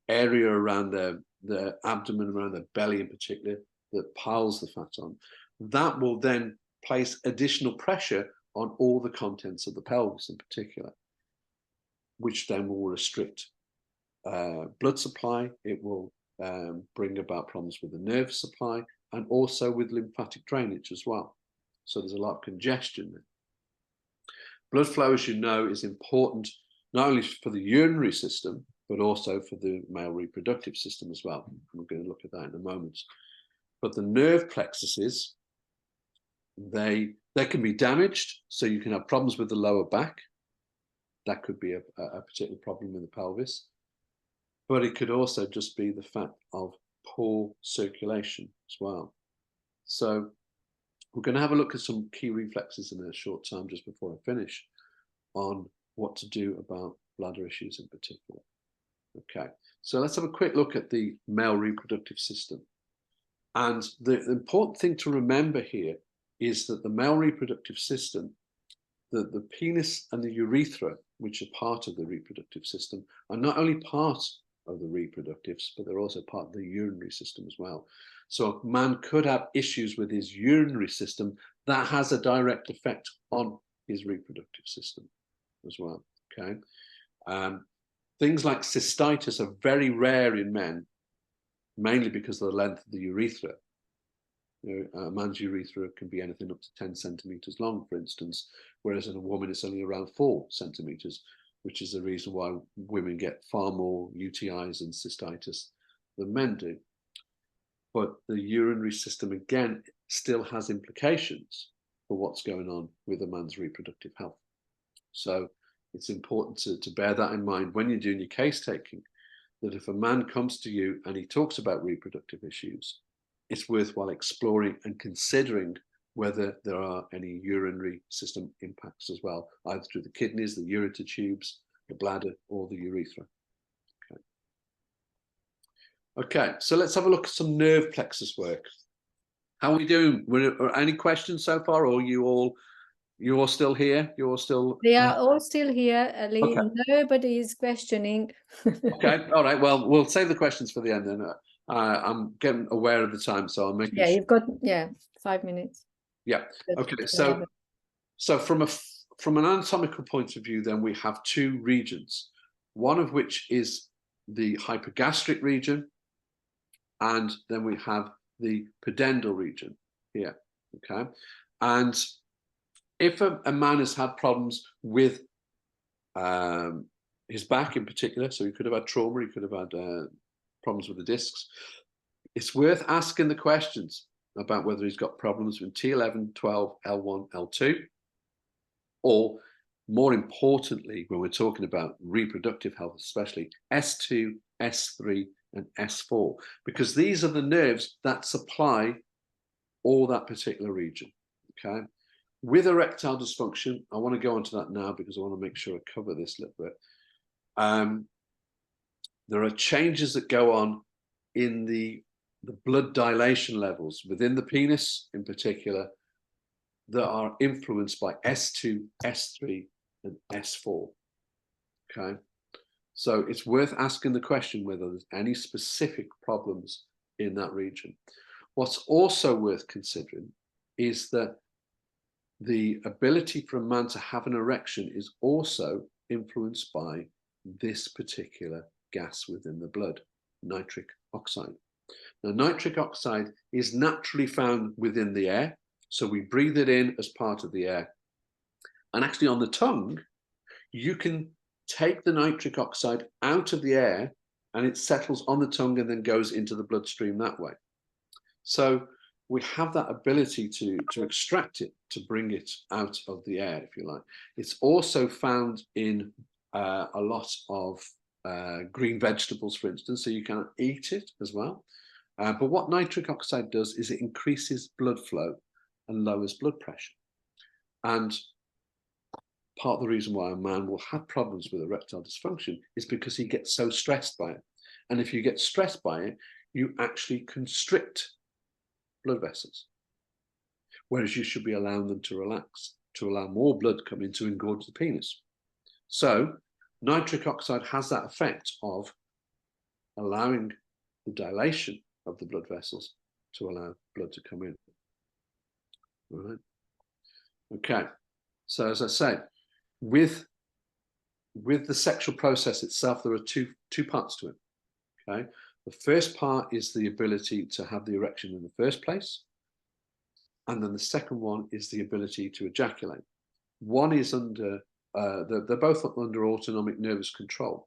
area around their abdomen, around their belly in particular, that piles the fat on. That will then place additional pressure on all the contents of the pelvis in particular, which then will restrict blood supply. It will bring about problems with the nerve supply and also with lymphatic drainage as well. So there's a lot of congestion there. Blood flow, as you know, is important not only for the urinary system, but also for the male reproductive system as well. We're going to look at that in a moment. But the nerve plexuses, they can be damaged, so you can have problems with the lower back. That could be a particular problem in the pelvis. But it could also just be the fact of poor circulation as well. So we're going to have a look at some key reflexes in a short time, just before I finish, on what to do about bladder issues in particular. Okay, so let's have a quick look at the male reproductive system. And the important thing to remember here is that the male reproductive system, the penis and the urethra, which are part of the reproductive system, are not only part of the reproductives, but they're also part of the urinary system as well. So a man could have issues with his urinary system that has a direct effect on his reproductive system as well. Okay, things like cystitis are very rare in men, mainly because of the length of the urethra. You know, a man's urethra can be anything up to 10 centimeters long, for instance, whereas in a woman it's only around 4 centimeters, which is the reason why women get far more UTIs and cystitis than men do. But the urinary system, again, still has implications for what's going on with a man's reproductive health. So it's important to bear that in mind when you're doing your case taking, that if a man comes to you and he talks about reproductive issues, it's worthwhile exploring and considering whether there are any urinary system impacts as well, either through the kidneys, the ureter tubes, the bladder, or the urethra. Okay, so let's have a look at some nerve plexus work. How are we doing? Any questions so far, or you're all still here? You're still... They are all still here, Ali. Okay. Nobody is questioning. Okay, all right. Well, we'll save the questions for the end then. I'm getting aware of the time, so I'll make Yeah, sure. you've got 5 minutes. Yeah. Okay. So from an anatomical point of view, then we have 2 regions. One of which is the hypogastric region, and then we have the pudendal region here. Okay, and if a man has had problems with his back in particular, so he could have had trauma, he could have had problems with the discs, it's worth asking the questions about whether he's got problems with T11, 12, L1, L2, or more importantly, when we're talking about reproductive health, especially S2, S3, and S4, because these are the nerves that supply all that particular region. Okay, with erectile dysfunction, I want to go into that now because I want to make sure I cover this a little bit. There are changes that go on in the blood dilation levels within the penis in particular that are influenced by S2, S3, and S4. Okay, So it's worth asking the question whether there's any specific problems in that region. What's also worth considering is that the ability for a man to have an erection is also influenced by this particular gas within the blood, nitric oxide. Now, nitric oxide is naturally found within the air, so we breathe it in as part of the air. And actually on the tongue, you can take the nitric oxide out of the air and it settles on the tongue and then goes into the bloodstream that way. So we have that ability to extract it, to bring it out of the air, if you like. It's also found in a lot of green vegetables, for instance, so you can eat it as well. But what nitric oxide does is it increases blood flow and lowers blood pressure. And part of the reason why a man will have problems with erectile dysfunction is because he gets so stressed by it. And if you get stressed by it, you actually constrict blood vessels, whereas you should be allowing them to relax, to allow more blood come in to engorge the penis. So nitric oxide has that effect of allowing the dilation of the blood vessels to allow blood to come in. All right. Okay. So as I say, with the sexual process itself, there are two parts to it. Okay. The first part is the ability to have the erection in the first place. And then the second one is the ability to ejaculate. One is under, they're both under autonomic nervous control.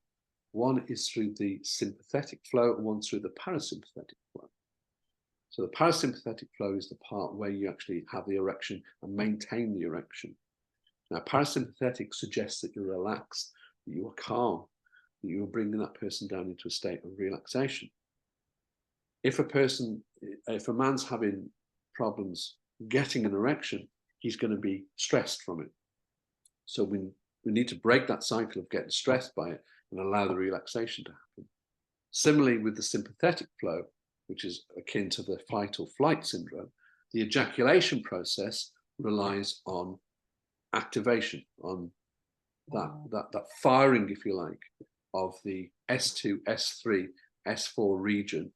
One is through the sympathetic flow and one through the parasympathetic flow. So the parasympathetic flow is the part where you actually have the erection and maintain the erection. Now, parasympathetic suggests that you're relaxed, that you are calm, that you are bringing that person down into a state of relaxation. If a man's having problems getting an erection, he's going to be stressed from it. So we need to break that cycle of getting stressed by it and allow the relaxation to happen. Similarly, with the sympathetic flow, which is akin to the fight or flight syndrome, the ejaculation process relies on activation, on that firing, if you like, of the S2, S3, S4 region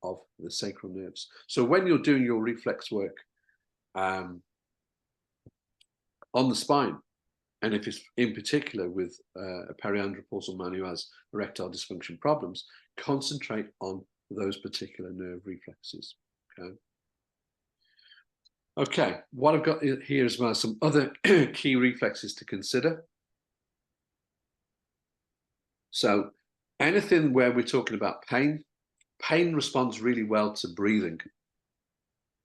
of the sacral nerves. So when you're doing your reflex work on the spine, and if it's in particular with a periandropausal man who has erectile dysfunction problems, concentrate on those particular nerve reflexes. Okay, what I've got here as well, some other key reflexes to consider. So anything where we're talking about pain responds really well to breathing.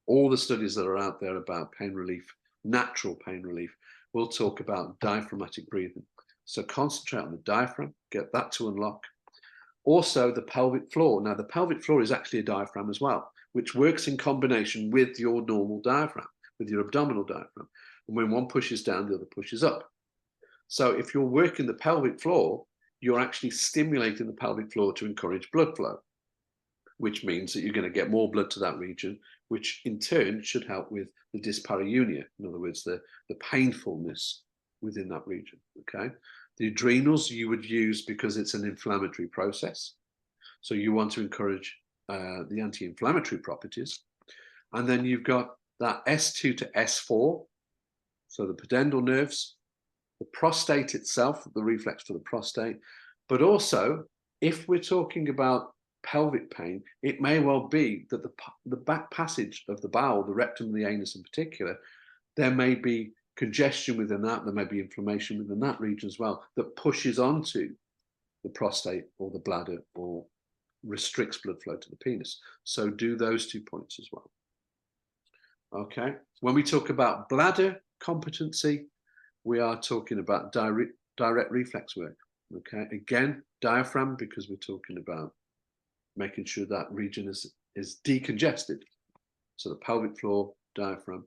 All the studies that are out there about pain relief, natural pain relief, will talk about diaphragmatic breathing. So concentrate on the diaphragm, get that to unlock. Also the pelvic floor. Now the pelvic floor is actually a diaphragm as well, which works in combination with your normal diaphragm, with your abdominal diaphragm. And when one pushes down, the other pushes up. So if you're working the pelvic floor, you're actually stimulating the pelvic floor to encourage blood flow, which means that you're going to get more blood to that region, which in turn should help with the dyspareunia, in other words, the painfulness within that region, okay? The adrenals you would use because it's an inflammatory process. So you want to encourage the anti-inflammatory properties. And then you've got that S2 to S4, so the pudendal nerves, the prostate itself, the reflex for the prostate, but also if we're talking about pelvic pain, it may well be that the back passage of the bowel, the rectum and the anus in particular, there may be congestion within that, there may be inflammation within that region as well, that pushes onto the prostate or the bladder or restricts blood flow to the penis. So do those 2 points as well. Okay, when we talk about bladder competency, we are talking about direct reflex work. Okay, again, diaphragm, because we're talking about making sure that region is decongested. So the pelvic floor, diaphragm,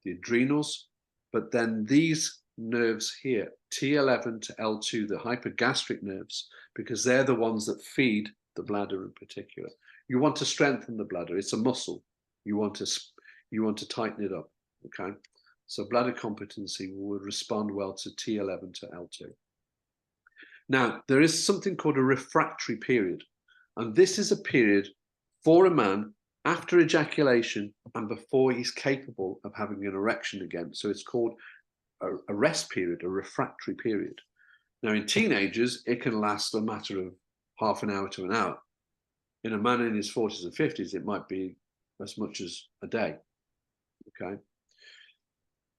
the adrenals, but then these nerves here, T11 to L2, the hypergastric nerves, because they're the ones that feed the bladder in particular. You want to strengthen the bladder. It's a muscle. You want to tighten it up. Okay, so bladder competency would respond well to T11 to L2. Now, there is something called a refractory period, and this is a period for a man after ejaculation and before he's capable of having an erection again. So it's called a rest period, a refractory period. Now, in teenagers, it can last a matter of half an hour to an hour. In a man in his 40s and 50s, it might be as much as a day. Okay.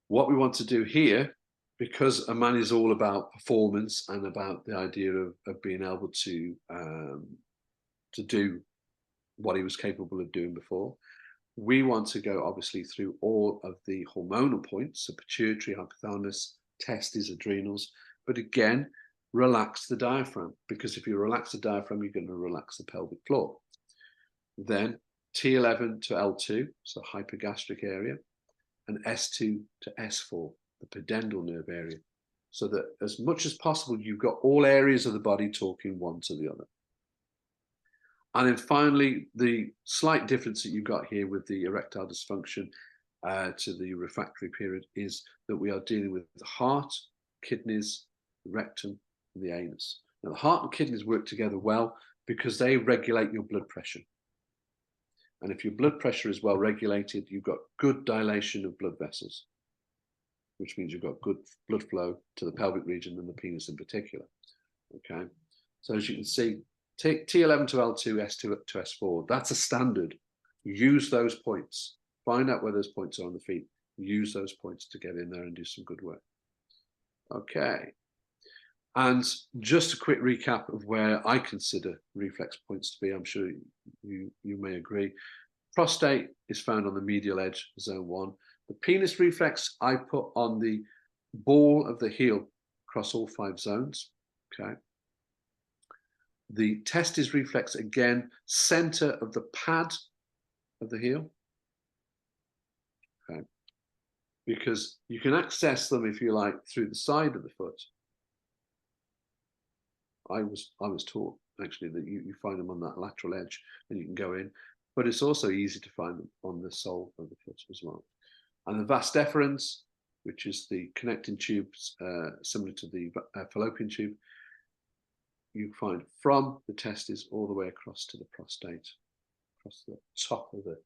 What we want to do here, because a man is all about performance and about the idea of being able to do what he was capable of doing before, we want to go obviously through all of the hormonal points, so pituitary, hypothalamus, testes, adrenals, but again, relax the diaphragm, because if you relax the diaphragm, you're going to relax the pelvic floor. Then T11 to L2, so hypergastric area, and S2 to S4, the pudendal nerve area, so that as much as possible, you've got all areas of the body talking one to the other. And then finally, the slight difference that you've got here with the erectile dysfunction to the refractory period is that we are dealing with the heart, kidneys, the rectum, and the anus. Now, the heart and kidneys work together well because they regulate your blood pressure. And if your blood pressure is well regulated, you've got good dilation of blood vessels, which means you've got good blood flow to the pelvic region and the penis in particular. Okay, so as you can see, take T11 to L2, S2 to S4. That's a standard. Use those points. Find out where those points are on the feet. Use those points to get in there and do some good work. Okay. And just a quick recap of where I consider reflex points to be. I'm sure you may agree. Prostate is found on the medial edge, zone 1. The penis reflex I put on the ball of the heel across all 5 zones. Okay. The testes reflex, again, center of the pad of the heel. Okay. Because you can access them, if you like, through the side of the foot. I was taught actually that you find them on that lateral edge and you can go in, but it's also easy to find them on the sole of the foot as well. And the vas deferens, which is the connecting tubes similar to the fallopian tube, you find from the testes all the way across to the prostate, across the top of the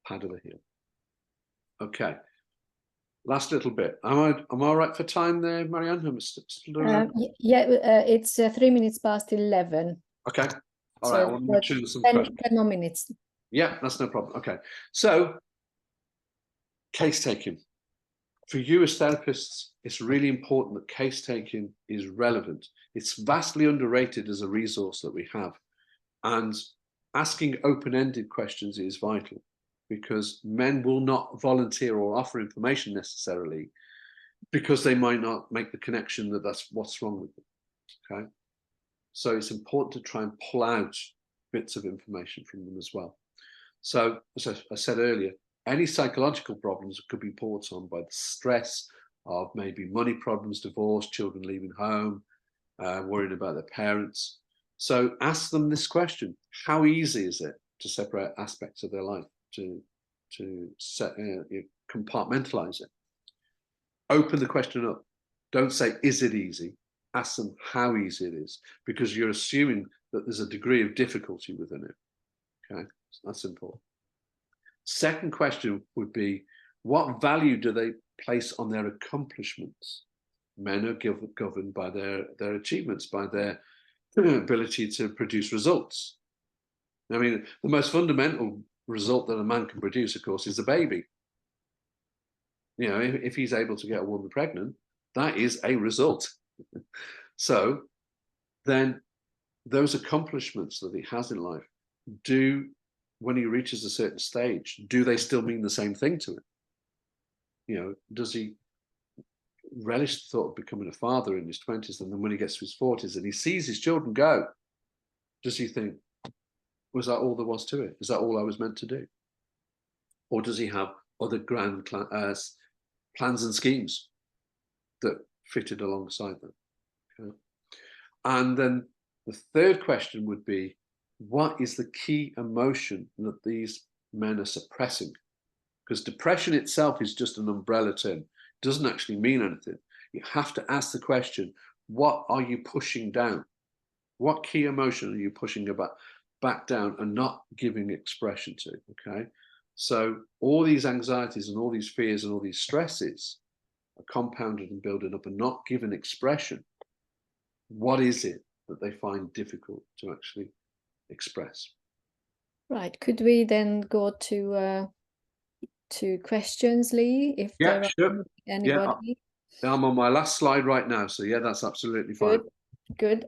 pad of the heel. Okay. Last little bit. Am I all right for time there, Marianne? It's 3 minutes past 11. Okay. All so right. I want to make sure there's some 10 more minutes. Yeah, that's no problem. Okay. So, case taking. For you as therapists, it's really important that case taking is relevant. It's vastly underrated as a resource that we have. And asking open-ended questions is vital, because men will not volunteer or offer information necessarily because they might not make the connection that that's what's wrong with them. Okay. So it's important to try and pull out bits of information from them as well. So, as I said earlier, any psychological problems could be brought on by the stress of maybe money problems, divorce, children leaving home, worrying about their parents. So ask them this question: how easy is it to separate aspects of their life, to compartmentalize it? Open the question up. Don't say, is it easy? Ask them how easy it is, because you're assuming that there's a degree of difficulty within it. Okay, so that's important. Second question would be, what value do they place on their accomplishments? Men are governed by their achievements, by their ability to produce results. I mean, the most fundamental result that a man can produce, of course, is a baby. You know, if he's able to get a woman pregnant, that is a result. So then those accomplishments that he has in life, when he reaches a certain stage, do they still mean the same thing to him? You know, does he relish the thought of becoming a father in his 20s, and then when he gets to his 40s and he sees his children go, does he think, was that all there was to it? Is that all I was meant to do? Or does he have other grand plans and schemes that fitted alongside them? Okay. And then the third question would be, what is the key emotion that these men are suppressing? Because depression itself is just an umbrella term. It doesn't actually mean anything. You have to ask the question, what are you pushing down? What key emotion are you pushing back down and not giving expression to? Okay. So all these anxieties and all these fears and all these stresses are compounded and building up and not given expression. What is it that they find difficult to actually express? Right. Could we then go to questions, Lee, if Yeah, there sure. are anybody? Yeah, I'm on my last slide right now, so yeah, that's absolutely fine. Good.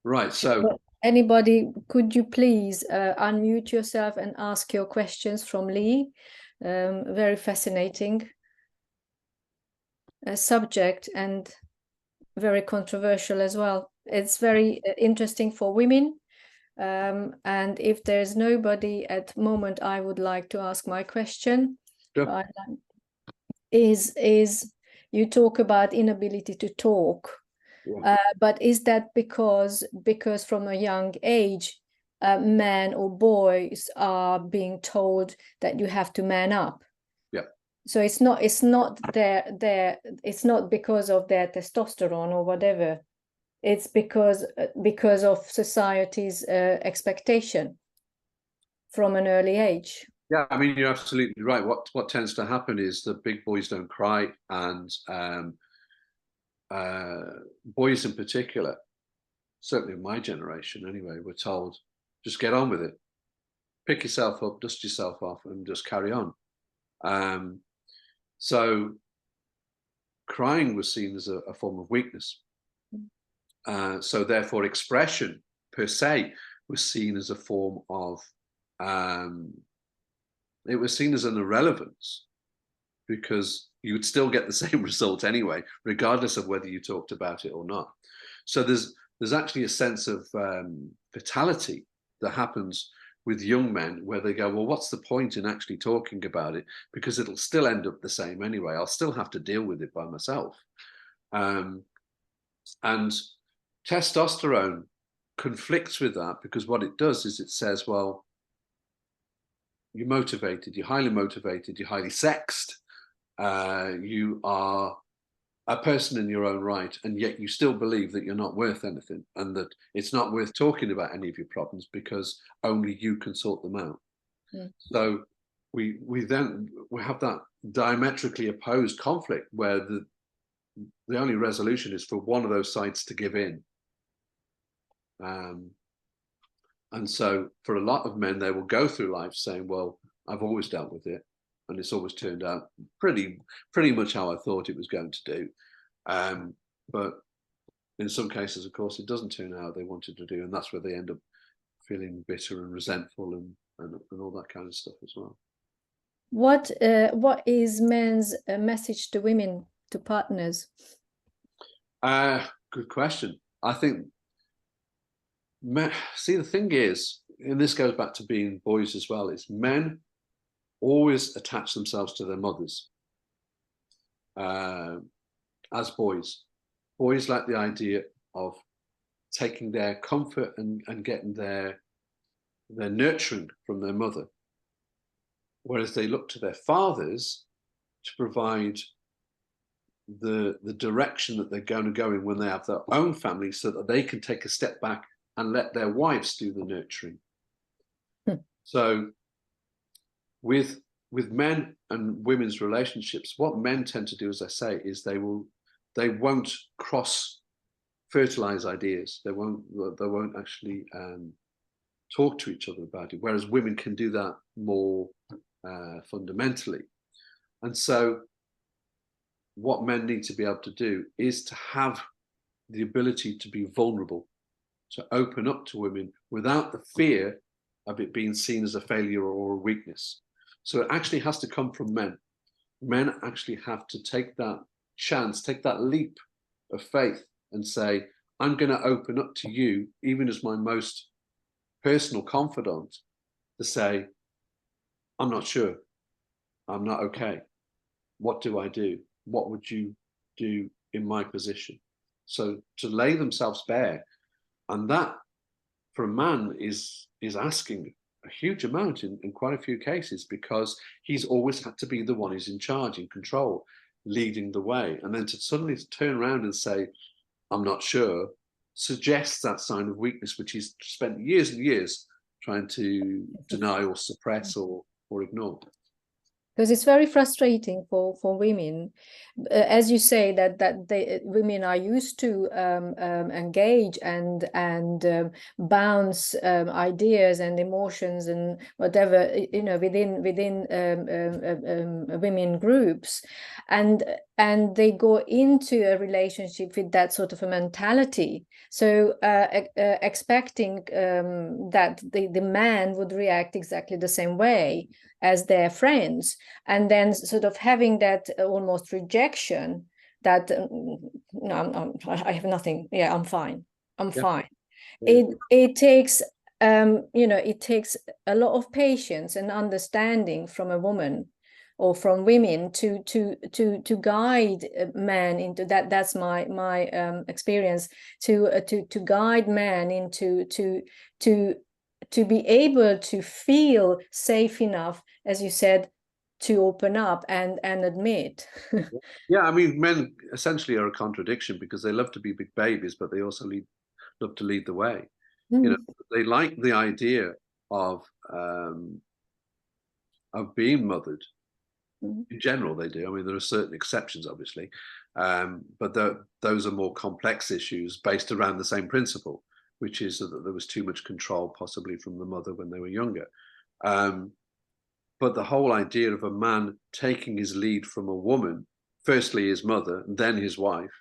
Right, so Anybody, could you please unmute yourself and ask your questions from Lee? Very fascinating subject and very controversial as well. It's very interesting for women. And if there's nobody at the moment, I would like to ask my question. Sure. Is you talk about inability to talk. Yeah. But is that because from a young age, men or boys are being told that you have to man up? Yeah. So it's not because of their testosterone or whatever. It's because of society's expectation from an early age. Yeah, I mean, you're absolutely right. What tends to happen is that big boys don't cry, and boys in particular, certainly in my generation anyway, were told, just get on with it. Pick yourself up, dust yourself off, and just carry on. So crying was seen as a form of weakness. So therefore expression per se was seen as a form of, it was seen as an irrelevance, because you would still get the same result anyway, regardless of whether you talked about it or not. So there's actually a sense of fatality that happens with young men, where they go, well, what's the point in actually talking about it? Because it'll still end up the same anyway. I'll still have to deal with it by myself. And testosterone conflicts with that, because what it does is it says, well, you're motivated, you're highly motivated, you're highly sexed, you are a person in your own right, and yet you still believe that you're not worth anything, and that it's not worth talking about any of your problems because only you can sort them out. Yeah. So we have that diametrically opposed conflict, where the only resolution is for one of those sides to give in. And so for a lot of men, they will go through life saying, well, I've always dealt with it, and it's always turned out pretty much how I thought it was going to do. But in some cases, of course, it doesn't turn out how they wanted to do, and that's where they end up feeling bitter and resentful and all that kind of stuff as well. What is men's message to women, to partners? Good question. I think, see, the thing is, and this goes back to being boys as well, is men always attach themselves to their mothers. As boys like the idea of taking their comfort and getting their nurturing from their mother, whereas they look to their fathers to provide the direction that they're going to go in when they have their own family, so that they can take a step back and let their wives do the nurturing. So with men and women's relationships, what men tend to do, as I say, is they won't cross fertilize ideas. They won't actually talk to each other about it, whereas women can do that more fundamentally. And so what men need to be able to do is to have the ability to be vulnerable, to open up to women without the fear of it being seen as a failure or a weakness. So it actually has to come from men. Men actually have to take that chance, take that leap of faith and say, I'm going to open up to you, even as my most personal confidant, to say, I'm not sure. I'm not okay. What do I do? What would you do in my position? So to lay themselves bare, and that for a man is asking a huge amount in quite a few cases, because he's always had to be the one who's in charge, in control. leading the way. And then to suddenly turn around and say, I'm not sure, suggests that sign of weakness, which he's spent years and years trying to deny or suppress or ignore. Because it's very frustrating for women, as you say, that women are used to engage and bounce ideas and emotions and whatever, you know, within women groups, and they go into a relationship with that sort of a mentality, so expecting that the man would react exactly the same way as their friends, and then sort of having that almost rejection that no, I have nothing, yeah, I'm fine, I'm fine. It takes you know, it takes a lot of patience and understanding from a woman or from women to guide men into that. That's my experience, to guide men into to be able to feel safe enough, as you said, to open up and admit. Yeah, I mean, men essentially are a contradiction because they love to be big babies, but they also love to lead the way. You know, they like the idea of being mothered. In general, they do. I mean, there are certain exceptions, obviously, but those are more complex issues based around the same principle, which is that there was too much control, possibly from the mother when they were younger. But the whole idea of a man taking his lead from a woman, firstly his mother, then his wife,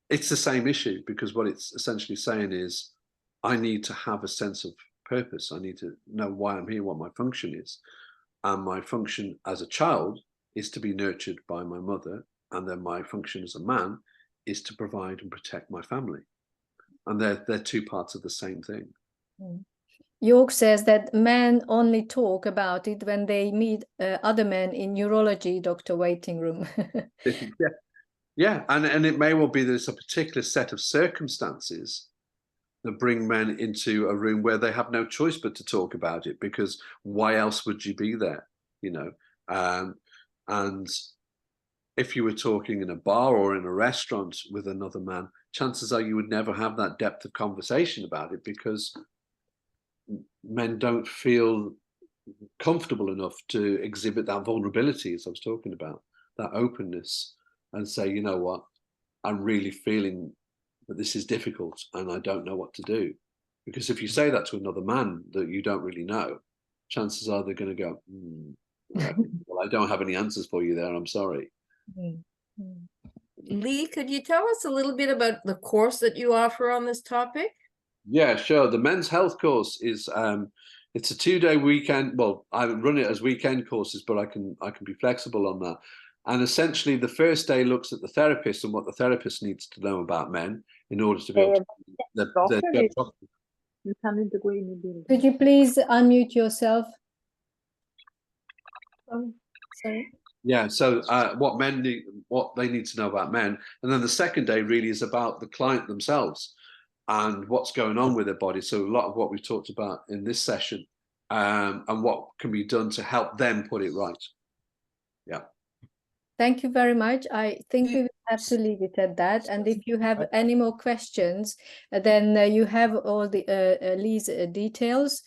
it's the same issue, because what it's essentially saying is, I need to have a sense of purpose. I need to know why I'm here, what my function is. And my function as a child is to be nurtured by my mother. And then my function as a man is to provide and protect my family. And they're two parts of the same thing. York says that men only talk about it when they meet other men in neurology doctor waiting room. Yeah, and it may well be there's a particular set of circumstances that bring men into a room where they have no choice but to talk about it, because why else would you be there, you know? And if you were talking in a bar or in a restaurant with another man, chances are you would never have that depth of conversation about it, because men don't feel comfortable enough to exhibit that vulnerability, as I was talking about, that openness, and say, you know what, I'm really feeling that this is difficult and I don't know what to do. Because if you say that to another man that you don't really know, chances are they're going to go, well, I don't have any answers for you there, I'm sorry. Lee, could you tell us a little bit about the course that you offer on this topic? Yeah, sure. The men's health course is it's a 2-day weekend. Well, I run it as weekend courses, but I can be flexible on that. And essentially, the first day looks at the therapist and what the therapist needs to know about men in order to be able to. Could you please unmute yourself? Sorry. Yeah, so what they need to know about men. And then the second day really is about the client themselves and what's going on with their body. So a lot of what we've talked about in this session, and what can be done to help them put it right. Yeah. Thank you very much. I think we will have to leave it at that. And if you have any more questions, then you have all the Lee's details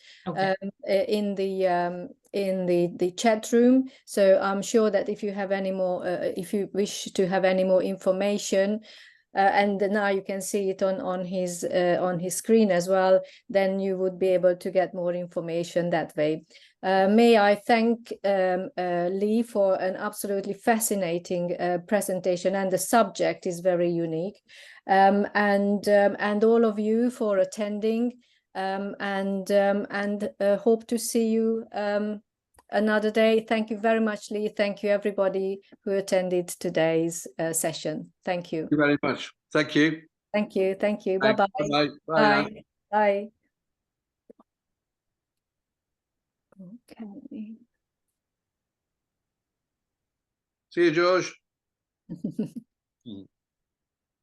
in the chat room. So I'm sure that if you have any more, if you wish to have any more information, and now you can see it on his screen as well, then you would be able to get more information that way. May I thank Lee for an absolutely fascinating presentation, and the subject is very unique, and all of you for attending, and hope to see you another day. Thank you very much, Lee. Thank you, everybody who attended today's session. Thank you. Thank you very much. Thank you. Thank you. Thank you. Bye-bye. Bye-bye. Bye. Bye. Bye. Okay. See you, George.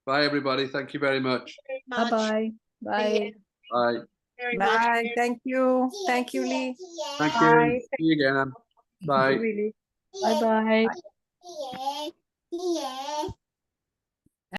Bye, everybody. Thank you very much. Bye-bye. Bye. Bye. Bye. Thank you. Thank you, Lee. Thank Bye. you. See you again. Bye. Really. Bye-bye. Yeah. Yeah.